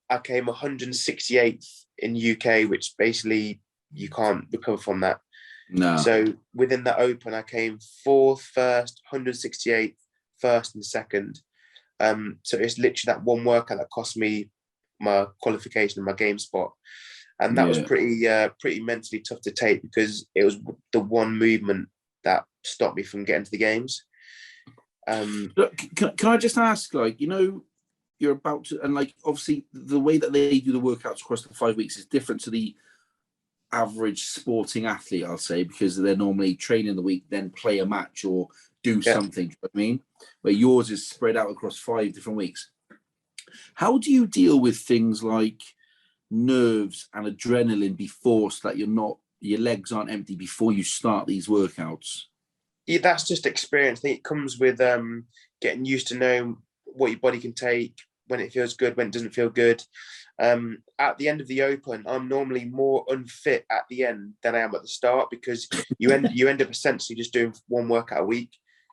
I came 168th in UK, which basically you can't recover from that. No. So within that open, I came 4th, 1st, 168th, 1st and 2nd. So it's literally that one workout that cost me my qualification and my game spot. And that was pretty mentally tough to take, because it was the one movement that stopped me from getting to the games. Look, can I just ask, like, you know, you're about to, and like, obviously the way that they do the workouts across the 5 weeks is different to the average sporting athlete, I'll say, because they're normally training the week, then play a match or do something, you know what I mean? Where yours is spread out across 5 different weeks. How do you deal with things like nerves and adrenaline before, so that your legs aren't empty before you start these workouts? Yeah, that's just experience. I think it comes with getting used to knowing what your body can take, when it feels good, when it doesn't feel good. At the end of the open, I'm normally more unfit at the end than I am at the start, because you end up essentially just doing one workout a week,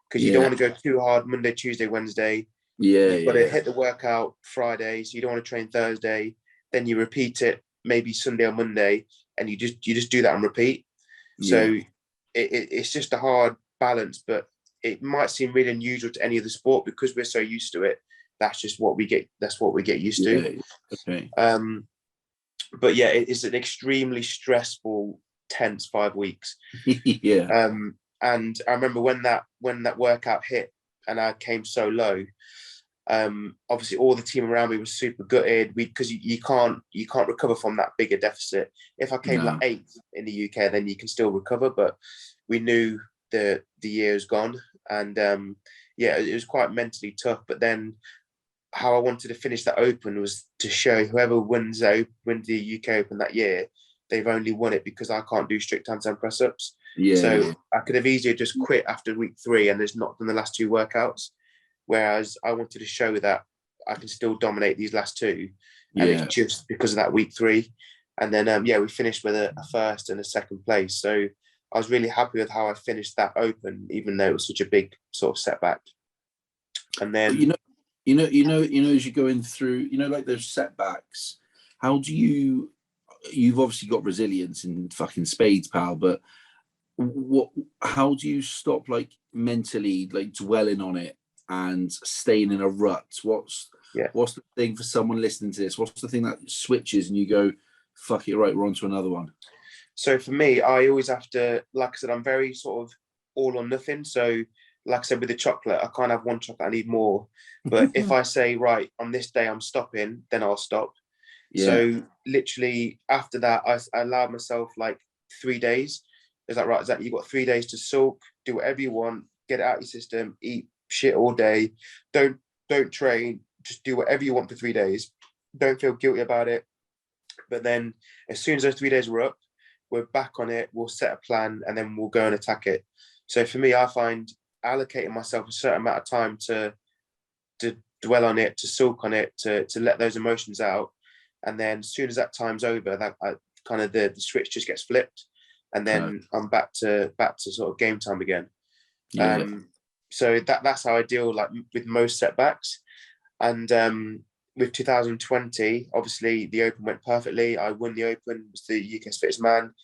because you don't want to go too hard Monday, Tuesday, Wednesday. You've got to hit the workout Friday, so you don't want to train Thursday. Then you repeat it maybe Sunday or Monday, and you just do that and repeat. So it's just a hard balance, but it might seem really unusual to any other sport, because we're so used to it. That's just what we get. That's what we get used to. Okay. But yeah, it's an extremely stressful, tense 5 weeks. And I remember when that workout hit and I came so low. Obviously, all the team around me was super gutted, because you can't recover from that bigger deficit. If I came like 8th in the UK, then you can still recover. But we knew the year is gone, and it was quite mentally tough. But then, how I wanted to finish that open was to show whoever wins the UK Open that year, they've only won it because I can't do strict handstand press ups. I could have easily just quit after week 3 and just not done the last 2 workouts. Whereas I wanted to show that I can still dominate these last 2, and it's just because of that week 3. And then we finished with a 1st and a 2nd place. So I was really happy with how I finished that open, even though it was such a big sort of setback. And then as you're going through, like those setbacks, how do you've obviously got resilience in fucking spades, pal, but how do you stop, like, mentally, like, dwelling on it and staying in a rut? What's the thing for someone listening to this? What's the thing that switches and you go, fuck it, right, we're on to another one? So for me, I always have to, like I said, I'm very sort of all or nothing. So like I said, with the chocolate, I can't have one chocolate, I need more. But if I say, right, on this day I'm stopping, then I'll stop. So literally after that, I allowed myself like 3 days. Is that right? Zack, you've got 3 days to sulk, do whatever you want, get it out of your system, eat shit all day, don't train, just do whatever you want for 3 days. Don't feel guilty about it. But then as soon as those 3 days were up, we're back on it, we'll set a plan, and then we'll go and attack it. So for me, I find allocating myself a certain amount of time to dwell on it, to sulk on it, to let those emotions out. And then as soon as that time's over, that kind of the switch just gets flipped, and then I'm back to sort of game time again. So that's how I deal, like, with most setbacks. And with 2020, obviously the Open went perfectly. I won the Open, was the UK's fittest man,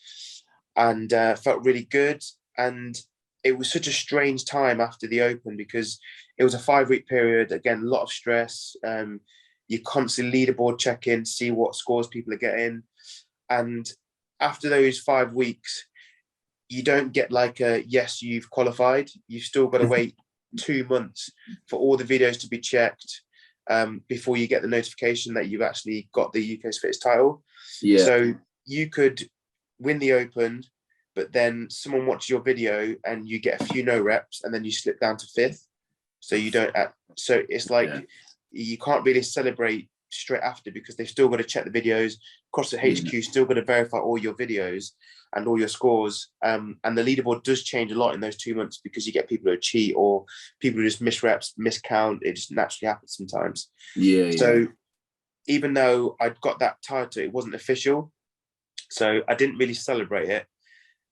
and felt really good. And it was such a strange time after the Open, because it was a 5-week period. Again, a lot of stress. You constantly leaderboard check in, see what scores people are getting. And after those 5 weeks, you don't get like a, yes, you've qualified. You've still got to wait 2 months for all the videos to be checked. before you get the notification that you've actually got the UK's Fittest title. Yeah. So you could win the Open, but then someone watches your video and you get a few no reps, and then you slip down to 5th. So you don't. So it's like you can't really celebrate straight after, because they've still got to check the videos. CrossFit HQ still got to verify all your videos and all your scores. And the leaderboard does change a lot in those 2 months, because you get people who cheat or people who just miss reps, miscount. It just naturally happens sometimes. So even though I'd got that title, it wasn't official. So I didn't really celebrate it.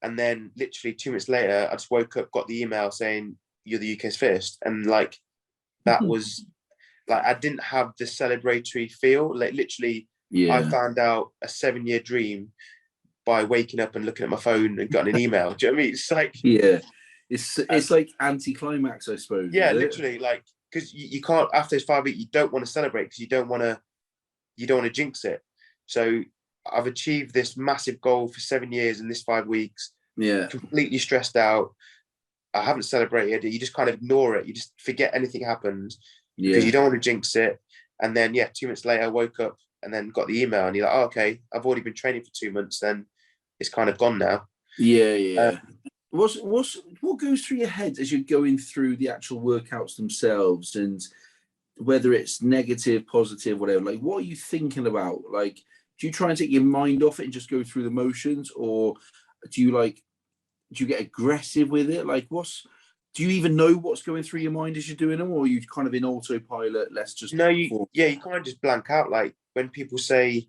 And then literally 2 minutes later, I just woke up, got the email saying you're the UK's Fittest. And like, that was like, I didn't have the celebratory feel. Like literally, I found out a 7-year dream by waking up and looking at my phone and getting an email. Do you know what I mean? It's like, it's like anti-climax, I suppose. Yeah, literally, like, because you can't, after those 5 weeks, you don't want to celebrate, because you don't want to jinx it. So I've achieved this massive goal for 7 years in this 5 weeks. Completely stressed out. I haven't celebrated it. You just kind of ignore it. You just forget anything happened, because you don't want to jinx it. And then 2 minutes later, I woke up and then got the email, and you're like, oh, okay, I've already been training for 2 months. Then it's kind of gone now. What goes through your head as you're going through the actual workouts themselves, and whether it's negative, positive, whatever? Like, what are you thinking about? Like, do you try and take your mind off it and just go through the motions, or do you get aggressive with it? Like, do you even know what's going through your mind as you're doing them, or are you kind of in autopilot? Let's just you kind of just blank out. Like when people say,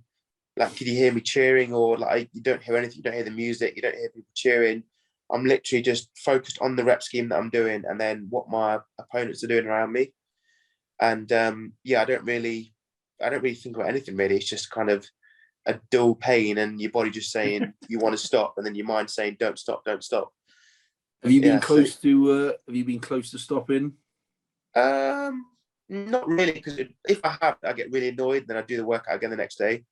like, "Can you hear me cheering?" or like, you don't hear anything, you don't hear the music, you don't hear people cheering. I'm literally just focused on the rep scheme that I'm doing, and then what my opponents are doing around me. And I don't really think about anything really. It's just kind of a dull pain, and your body just saying you want to stop, and then your mind saying don't stop, don't stop. Have you been close to stopping? Not really, because if I have, I get really annoyed, then I do the workout again the next day.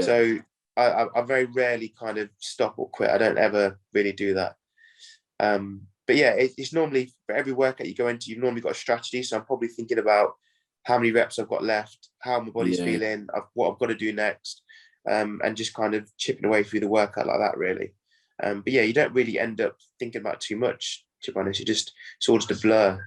So I very rarely kind of stop or quit. I don't ever really do that. But it's normally, for every workout you go into, you've normally got a strategy. So I'm probably thinking about how many reps I've got left, how my body's feeling, what I've got to do next, and just kind of chipping away through the workout like that, really. But you don't really end up thinking about too much, to be honest. It's all just a blur.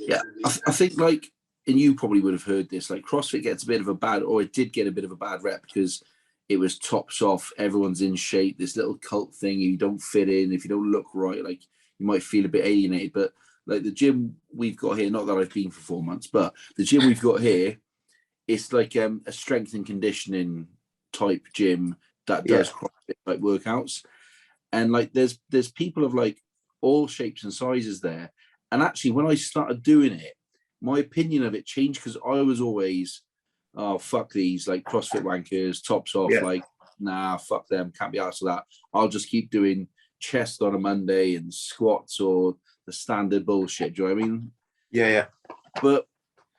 Yeah, I think, like, and you probably would have heard this, like, CrossFit gets it did get a bit of a bad rep, because it was tops off, everyone's in shape, this little cult thing, you don't fit in, if you don't look right, like, you might feel a bit alienated. But like the gym we've got here, not that I've been for 4 months, but the gym we've got here, it's like a strength and conditioning type gym that does CrossFit type workouts. And like there's people of like all shapes and sizes there. And actually, when I started doing it, my opinion of it changed, because I was always, oh, fuck these, like, CrossFit wankers, tops off, like, nah, fuck them, can't be arsed with that. I'll just keep doing chest on a Monday and squats or the standard bullshit. Do you know what I mean? Yeah. But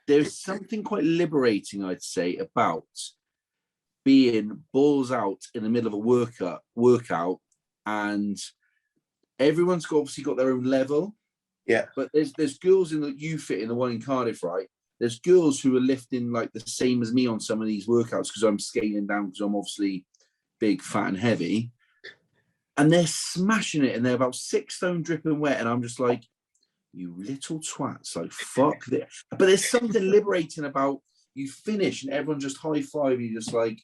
there's something quite liberating, I'd say, about being balls out in the middle of a workout, and everyone's obviously got their own level. Yeah. But there's girls in the UFit, in the one in Cardiff, right? There's girls who are lifting like the same as me on some of these workouts, because I'm scaling down, because I'm obviously big, fat, and heavy. And they're smashing it, and they're about 6 stone dripping wet. And I'm just like, you little twats, like, fuck this. But there's something liberating about you finish and everyone just high five you, just like,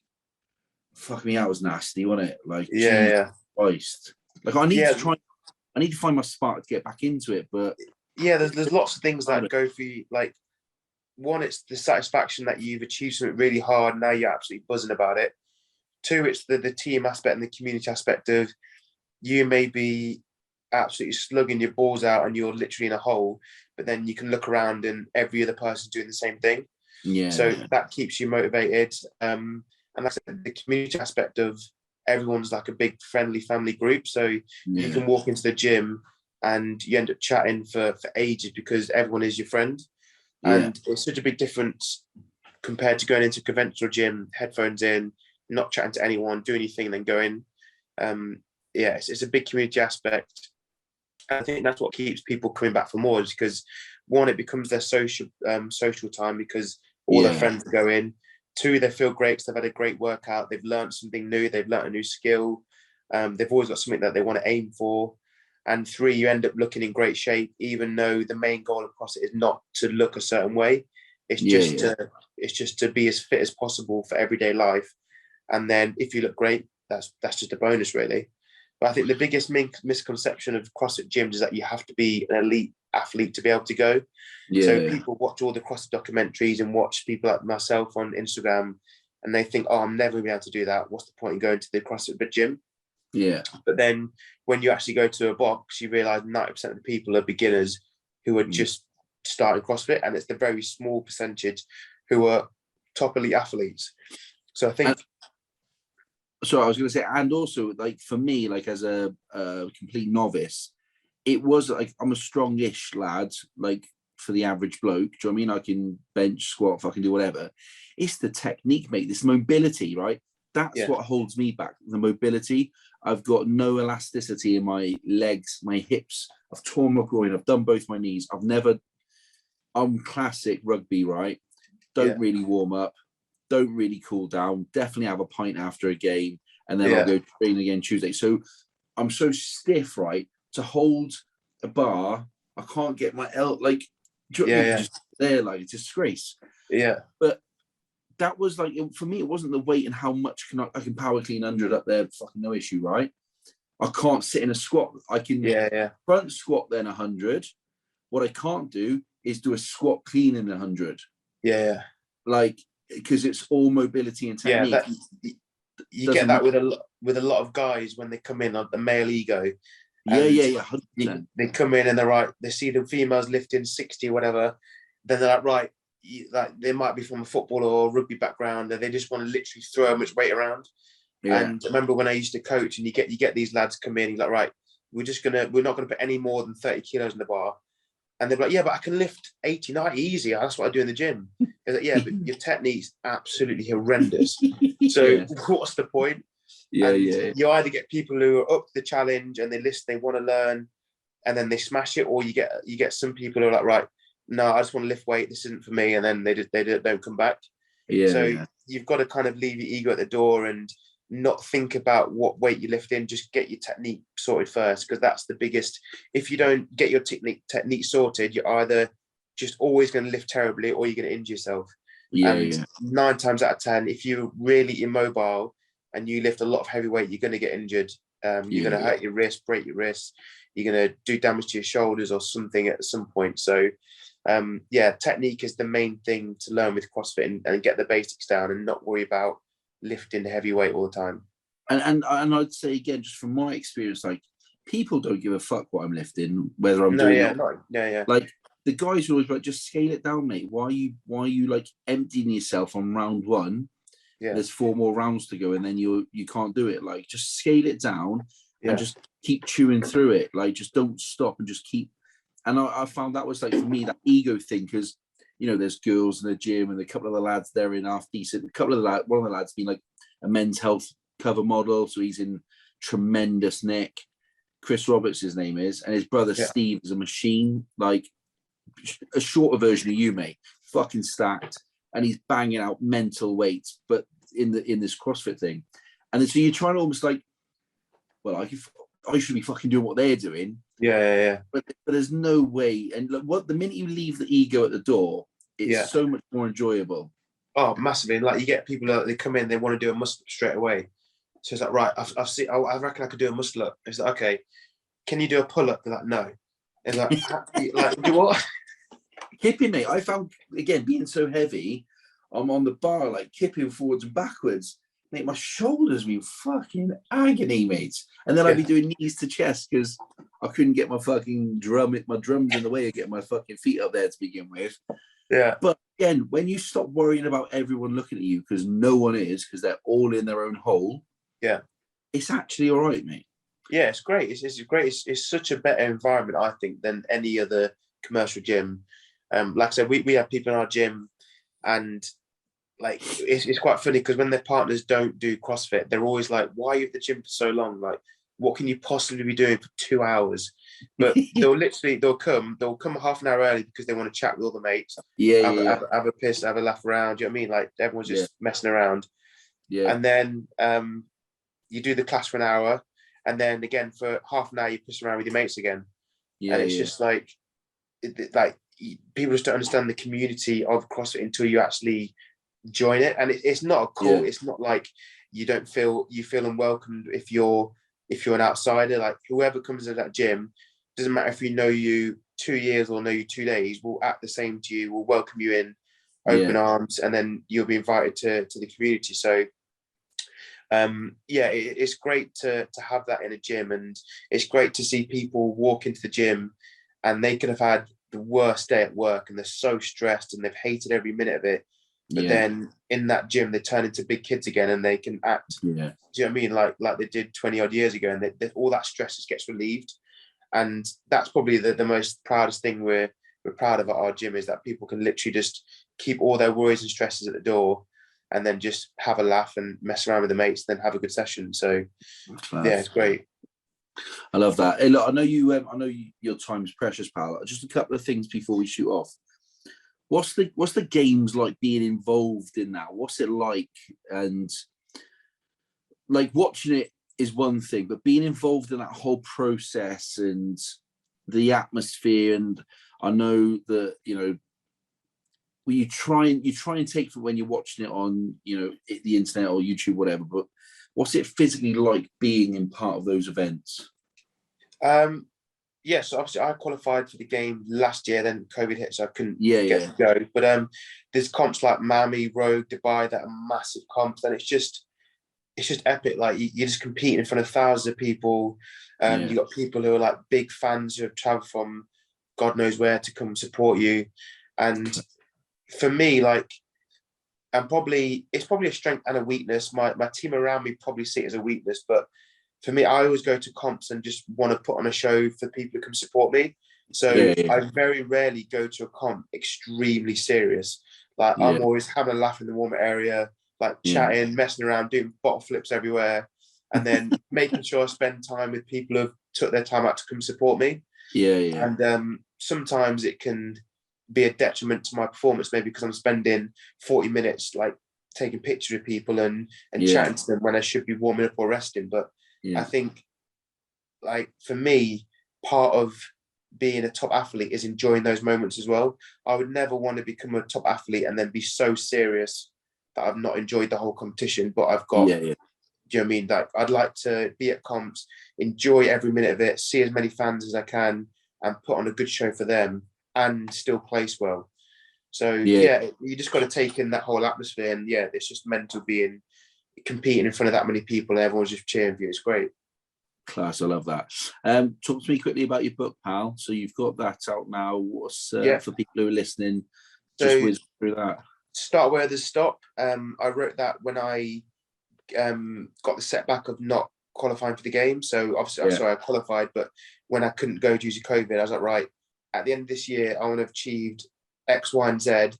fuck me, that was nasty, wasn't it? Like, Jesus Christ. Like, I need to find my spark to get back into it. But there's lots of things that go for you. Like, one, it's the satisfaction that you've achieved something really hard. Now you're absolutely buzzing about it. 2, it's the team aspect and the community aspect of you may be absolutely slugging your balls out and you're literally in a hole, but then you can look around and every other person's doing the same thing. So that keeps you motivated. And that's the community aspect of everyone's like a big friendly family group. So you can walk into the gym and you end up chatting for ages, because everyone is your friend. And it's such a big difference compared to going into a conventional gym, headphones in, not chatting to anyone, doing your thing, then going. It's a big community aspect. I think that's what keeps people coming back for more, is because one, it becomes their social time because all their friends go in. Two, they feel great because they've had a great workout. They've learned something new. They've learned a new skill. They've always got something that they want to aim for. And three, you end up looking in great shape, even though the main goal of CrossFit is not to look a certain way. It's just to be as fit as possible for everyday life. And then if you look great, that's just a bonus, really. But I think the biggest misconception of CrossFit gyms is that you have to be an elite athlete to be able to go. So people watch all the CrossFit documentaries and watch people like myself on Instagram, and they think, oh, I'm never going to be able to do that. What's the point in going to the CrossFit gym? Yeah. But then when you actually go to a box, you realize 90% of the people are beginners who are just starting CrossFit, and it's the very small percentage who are top elite athletes. So I think... So I was going to say, and also, like, for me, like, as a complete novice, it was like, I'm a strongish lad, like, for the average bloke. Do you know what I mean? I can bench, squat, fucking do whatever. It's the technique, mate. This mobility, right? That's what holds me back. The mobility. I've got no elasticity in my legs, my hips. I've torn my groin. I've done both my knees. I'm classic rugby, right? Don't really warm up. Don't really cool down. Definitely have a pint after a game, and then I'll go train again Tuesday. So I'm so stiff, right? To hold a bar, I can't get my like. Just there, like, it's a disgrace. Yeah. But that was like, for me, it wasn't the weight and how much I can power clean 100 up there. Fucking no issue, right? I can't sit in a squat. I can front squat then 100. What I can't do is do a squat clean in 100. Yeah. Like, because it's all mobility and technique. Yeah, you get that with a lot of guys when they come in on the male ego. Yeah. They come in and they're right. They see the females lifting 60 or whatever. Then they're like, right, like they might be from a football or rugby background, and they just want to literally throw how much weight around. Yeah. And I remember when I used to coach, and you get these lads come in, you're like, right, we're not gonna put any more than 30 kilos in the bar. And they're like, yeah, but I can lift 80, 90 easy. That's what I do in the gym. Like, yeah, but your technique's absolutely horrendous. So what's the point? You either get people who are up to the challenge and they listen, they want to learn, and then they smash it, or you get some people who are like, right, no, I just want to lift weight. This isn't for me, and then they don't come back. You've got to kind of leave your ego at the door and not think about what weight you lift in. Just get your technique sorted first, because that's the biggest. If you don't get your technique sorted, you're either just always going to lift terribly, or you're going to injure yourself. 9 times out of 10, if you're really immobile and you lift a lot of heavy weight, you're going to get injured. You're going to hurt your wrist, break your wrist. You're going to do damage to your shoulders or something at some point. So technique is the main thing to learn with CrossFit, and get the basics down and not worry about lifting heavy weight all the time. And I'd say, again, just from my experience, like, people don't give a fuck what I'm lifting, whether I'm doing it. Like, the guys are always like, just scale it down, mate. Why are you like emptying yourself on round 1? There's 4 more rounds to go, and then you can't do it. Like, just scale it down and just keep chewing through it. Like, just don't stop and just keep. And I found that was, like, for me, that ego thing, because, you know, there's girls in the gym, and a couple of the lads there in half decent. One of the lads been like a Men's Health cover model, so he's in tremendous nick. Chris Roberts, his name is, and his brother Steve is a machine, like a shorter version of you, mate. Fucking stacked, and he's banging out mental weights, but in this CrossFit thing. And so you're trying to almost like, well, I should be fucking doing what they're doing. But there's no way. And look, the minute you leave the ego at the door, it's so much more enjoyable. Oh, massively. Like, you get people that they come in, they want to do a muscle up straight away. So it's like, right, I reckon I could do a muscle up. It's like, okay, can you do a pull up? They're like, no. It's like, do what? Kipping, mate. I found, again, being so heavy, I'm on the bar, like, kipping forwards and backwards. Mate, my shoulders been fucking agony, mate. And then I'd be doing knees to chest because I couldn't get my fucking my drums in the way of getting my fucking feet up there to begin with. Yeah. But again, when you stop worrying about everyone looking at you, because no one is, because they're all in their own hole. Yeah. It's actually all right, mate. Yeah, it's great. It's great. It's such a better environment, I think, than any other commercial gym. Like I said, we have people in our gym, and like it's quite funny because when their partners don't do CrossFit, they're always like, "Why are you at the gym for so long? Like, what can you possibly be doing for 2 hours? But they'll come half an hour early because they want to chat with all the mates, have a piss, have a laugh around. Do you know what I mean? Like everyone's just messing around. Yeah. And then you do the class for an hour, and then again for half an hour you piss around with your mates again. And it's just like people just don't understand the community of CrossFit until you actually join it. And it's not a cult. It's not like you feel unwelcomed if you're an outsider. Like whoever comes to that gym, doesn't matter if we know you 2 years or know you 2 days, will act the same to you, will welcome you in open arms, and then you'll be invited to the community. So it's great to have that in a gym, and it's great to see people walk into the gym and they could have had the worst day at work and they're so stressed and they've hated every minute of it, but then in that gym they turn into big kids again and they can act. Do you know what I mean? Like they did 20 odd years ago, and all that stress just gets relieved. And that's probably the most proudest thing we're proud of at our gym, is that people can literally just keep all their worries and stresses at the door and then just have a laugh and mess around with the mates, then have a good session. So it's great. I love that. Hey, look, I know your time's precious, pal. Just a couple of things before we shoot off. What's the games like being involved in that? What's it like? And like watching it is one thing, but being involved in that whole process and the atmosphere, and I know that, you know, you try and take from when you're watching it on, you know, the internet or YouTube, whatever, but what's it physically like being in part of those events? So obviously I qualified for the game last year, then COVID hit, so I couldn't get to go. But there's comps like Miami, Rogue, Dubai that are massive comps, and it's just epic. Like you're just competing in front of thousands of people. You got people who are like big fans who have traveled from God knows where to come support you. And for me, like, it's probably a strength and a weakness. My team around me probably see it as a weakness, but for me, I always go to comps and just want to put on a show for people who come support me. So I very rarely go to a comp extremely serious. Like I'm always having a laugh in the warmer area, like chatting, messing around, doing bottle flips everywhere, and then making sure I spend time with people who've took their time out to come support me. And sometimes it can be a detriment to my performance, maybe because I'm spending 40 minutes like taking pictures of people and chatting to them when I should be warming up or resting. But I think, like, for me, part of being a top athlete is enjoying those moments as well. I would never want to become a top athlete and then be so serious that I've not enjoyed the whole competition, but I've got, do you know what I mean? Like, I'd like to be at comps, enjoy every minute of it, see as many fans as I can, and put on a good show for them and still place well. So you just got to take in that whole atmosphere, and it's just mental competing in front of that many people and everyone's just cheering for you. It's great. Class, I love that. Talk to me quickly about your book, pal. So you've got that out now. What's for people who are listening, just whiz through that. Start where there's stop. I wrote that when I got the setback of not qualifying for the game. So obviously I qualified, but when I couldn't go due to COVID, I was like, right, at the end of this year, I want to have achieved X, Y, and Z,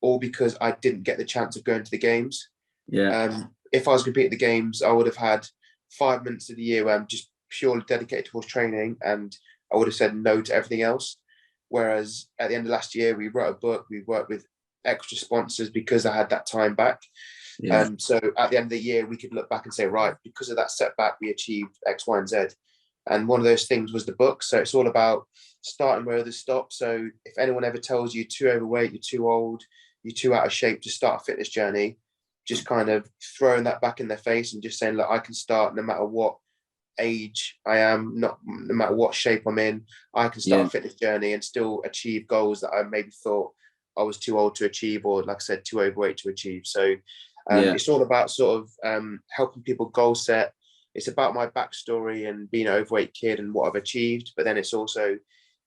all because I didn't get the chance of going to the games. If I was competing at the games, I would have had 5 months of the year where I'm just purely dedicated towards training, and I would have said no to everything else. Whereas at the end of last year, we wrote a book, we worked with extra sponsors because I had that time back. So at the end of the year, we could look back and say, right, because of that setback, we achieved X, Y, and Z. And one of those things was the book. So it's all about starting where others stop. So if anyone ever tells you you're too overweight, you're too old, you're too out of shape to start a fitness journey, just kind of throwing that back in their face and just saying, look, I can start no matter what age I am, no matter what shape I'm in, I can start a fitness journey and still achieve goals that I maybe thought I was too old to achieve, or like I said, too overweight to achieve. So it's all about sort of helping people goal set. It's about my backstory and being an overweight kid and what I've achieved, but then it's also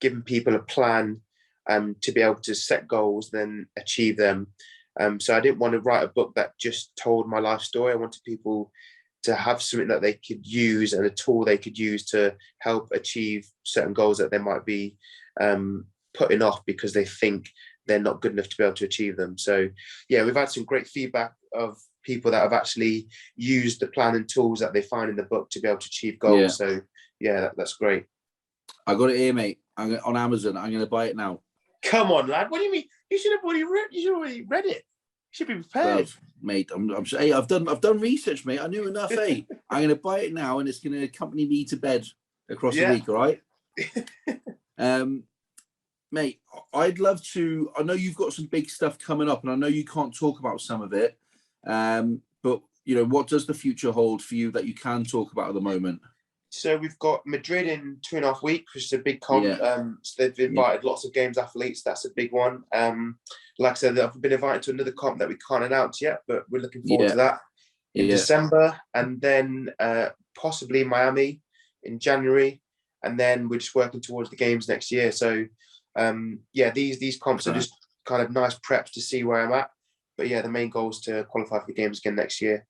giving people a plan to be able to set goals, then achieve them. So I didn't want to write a book that just told my life story. I wanted people to have something that they could use and a tool they could use to help achieve certain goals that they might be putting off because they think they're not good enough to be able to achieve them. So we've had some great feedback of people that have actually used the plan and tools that they find in the book to be able to achieve goals. Yeah. So yeah, that's great. I got it here, mate. On Amazon. I'm going to buy it now. Come on, lad. What do you mean? You should have already read it. You should be prepared. Well, mate, hey, I've done research, mate. I knew enough, hey. I'm going to buy it now, and it's going to accompany me to bed across the week, all right? Mate, I'd love to. I know you've got some big stuff coming up, and I know you can't talk about some of it. But you know, what does the future hold for you that you can talk about at the moment? So we've got Madrid in 2.5 weeks, which is a big comp. So they've invited lots of games athletes. That's a big one. Like I said, I've been invited to another comp that we can't announce yet, but we're looking forward to that in December, and then possibly Miami in January, and then we're just working towards the games next year. So these comps are just kind of nice preps to see where I'm at. But yeah, the main goal is to qualify for the games again next year.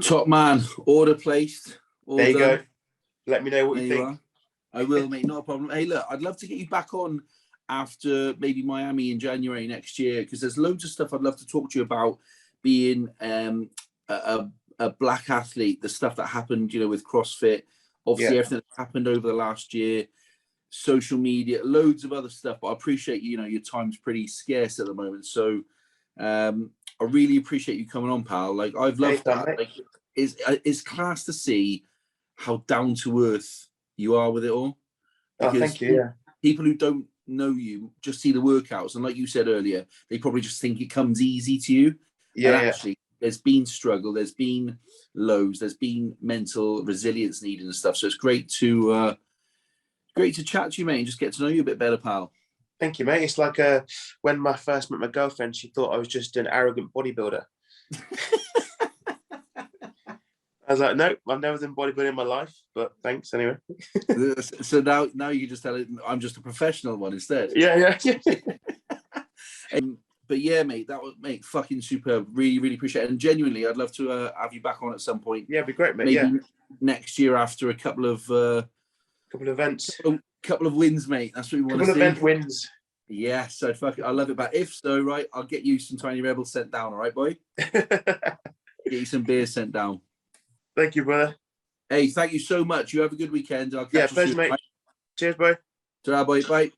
Top man, order placed. There you go. Let me know what you think. I will, mate. Not a problem. Hey, look, I'd love to get you back on after maybe Miami in January next year, because there's loads of stuff I'd love to talk to you about being a black athlete, the stuff that happened, you know, with CrossFit, obviously everything that happened over the last year, social media, loads of other stuff. But I appreciate, you know, your time's pretty scarce at the moment. So I really appreciate you coming on, pal. Like, I've loved that. Like, it's class to see how down to earth you are with it all. Because thank you. Yeah. People who don't know you just see the workouts, and like you said earlier, they probably just think it comes easy to you. And actually, there's been struggle, there's been lows, there's been mental resilience needed and stuff. So it's great to chat to you, mate, and just get to know you a bit better, pal. Thank you, mate. It's like when I first met my girlfriend, she thought I was just an arrogant bodybuilder. I was like, no, I've never done bodybuilding in my life, but thanks anyway. So now you can just tell it I'm just a professional one instead. Yeah. But yeah, mate, that was, mate, fucking superb. Really, really appreciate it. And genuinely, I'd love to have you back on at some point. Yeah, it'd be great, mate. Maybe next year after a couple of events. Couple of wins, mate. That's what we want to see. Couple of event wins. Yeah, so fuck it. I love it. But if so, right, I'll get you some Tiny Rebels sent down, all right, boy? Get you some beers sent down. Thank you, brother. Hey, thank you so much. You have a good weekend. I'll catch you pleasure, soon, mate. Right? Cheers, bro. Ta-ra, boy. Bye.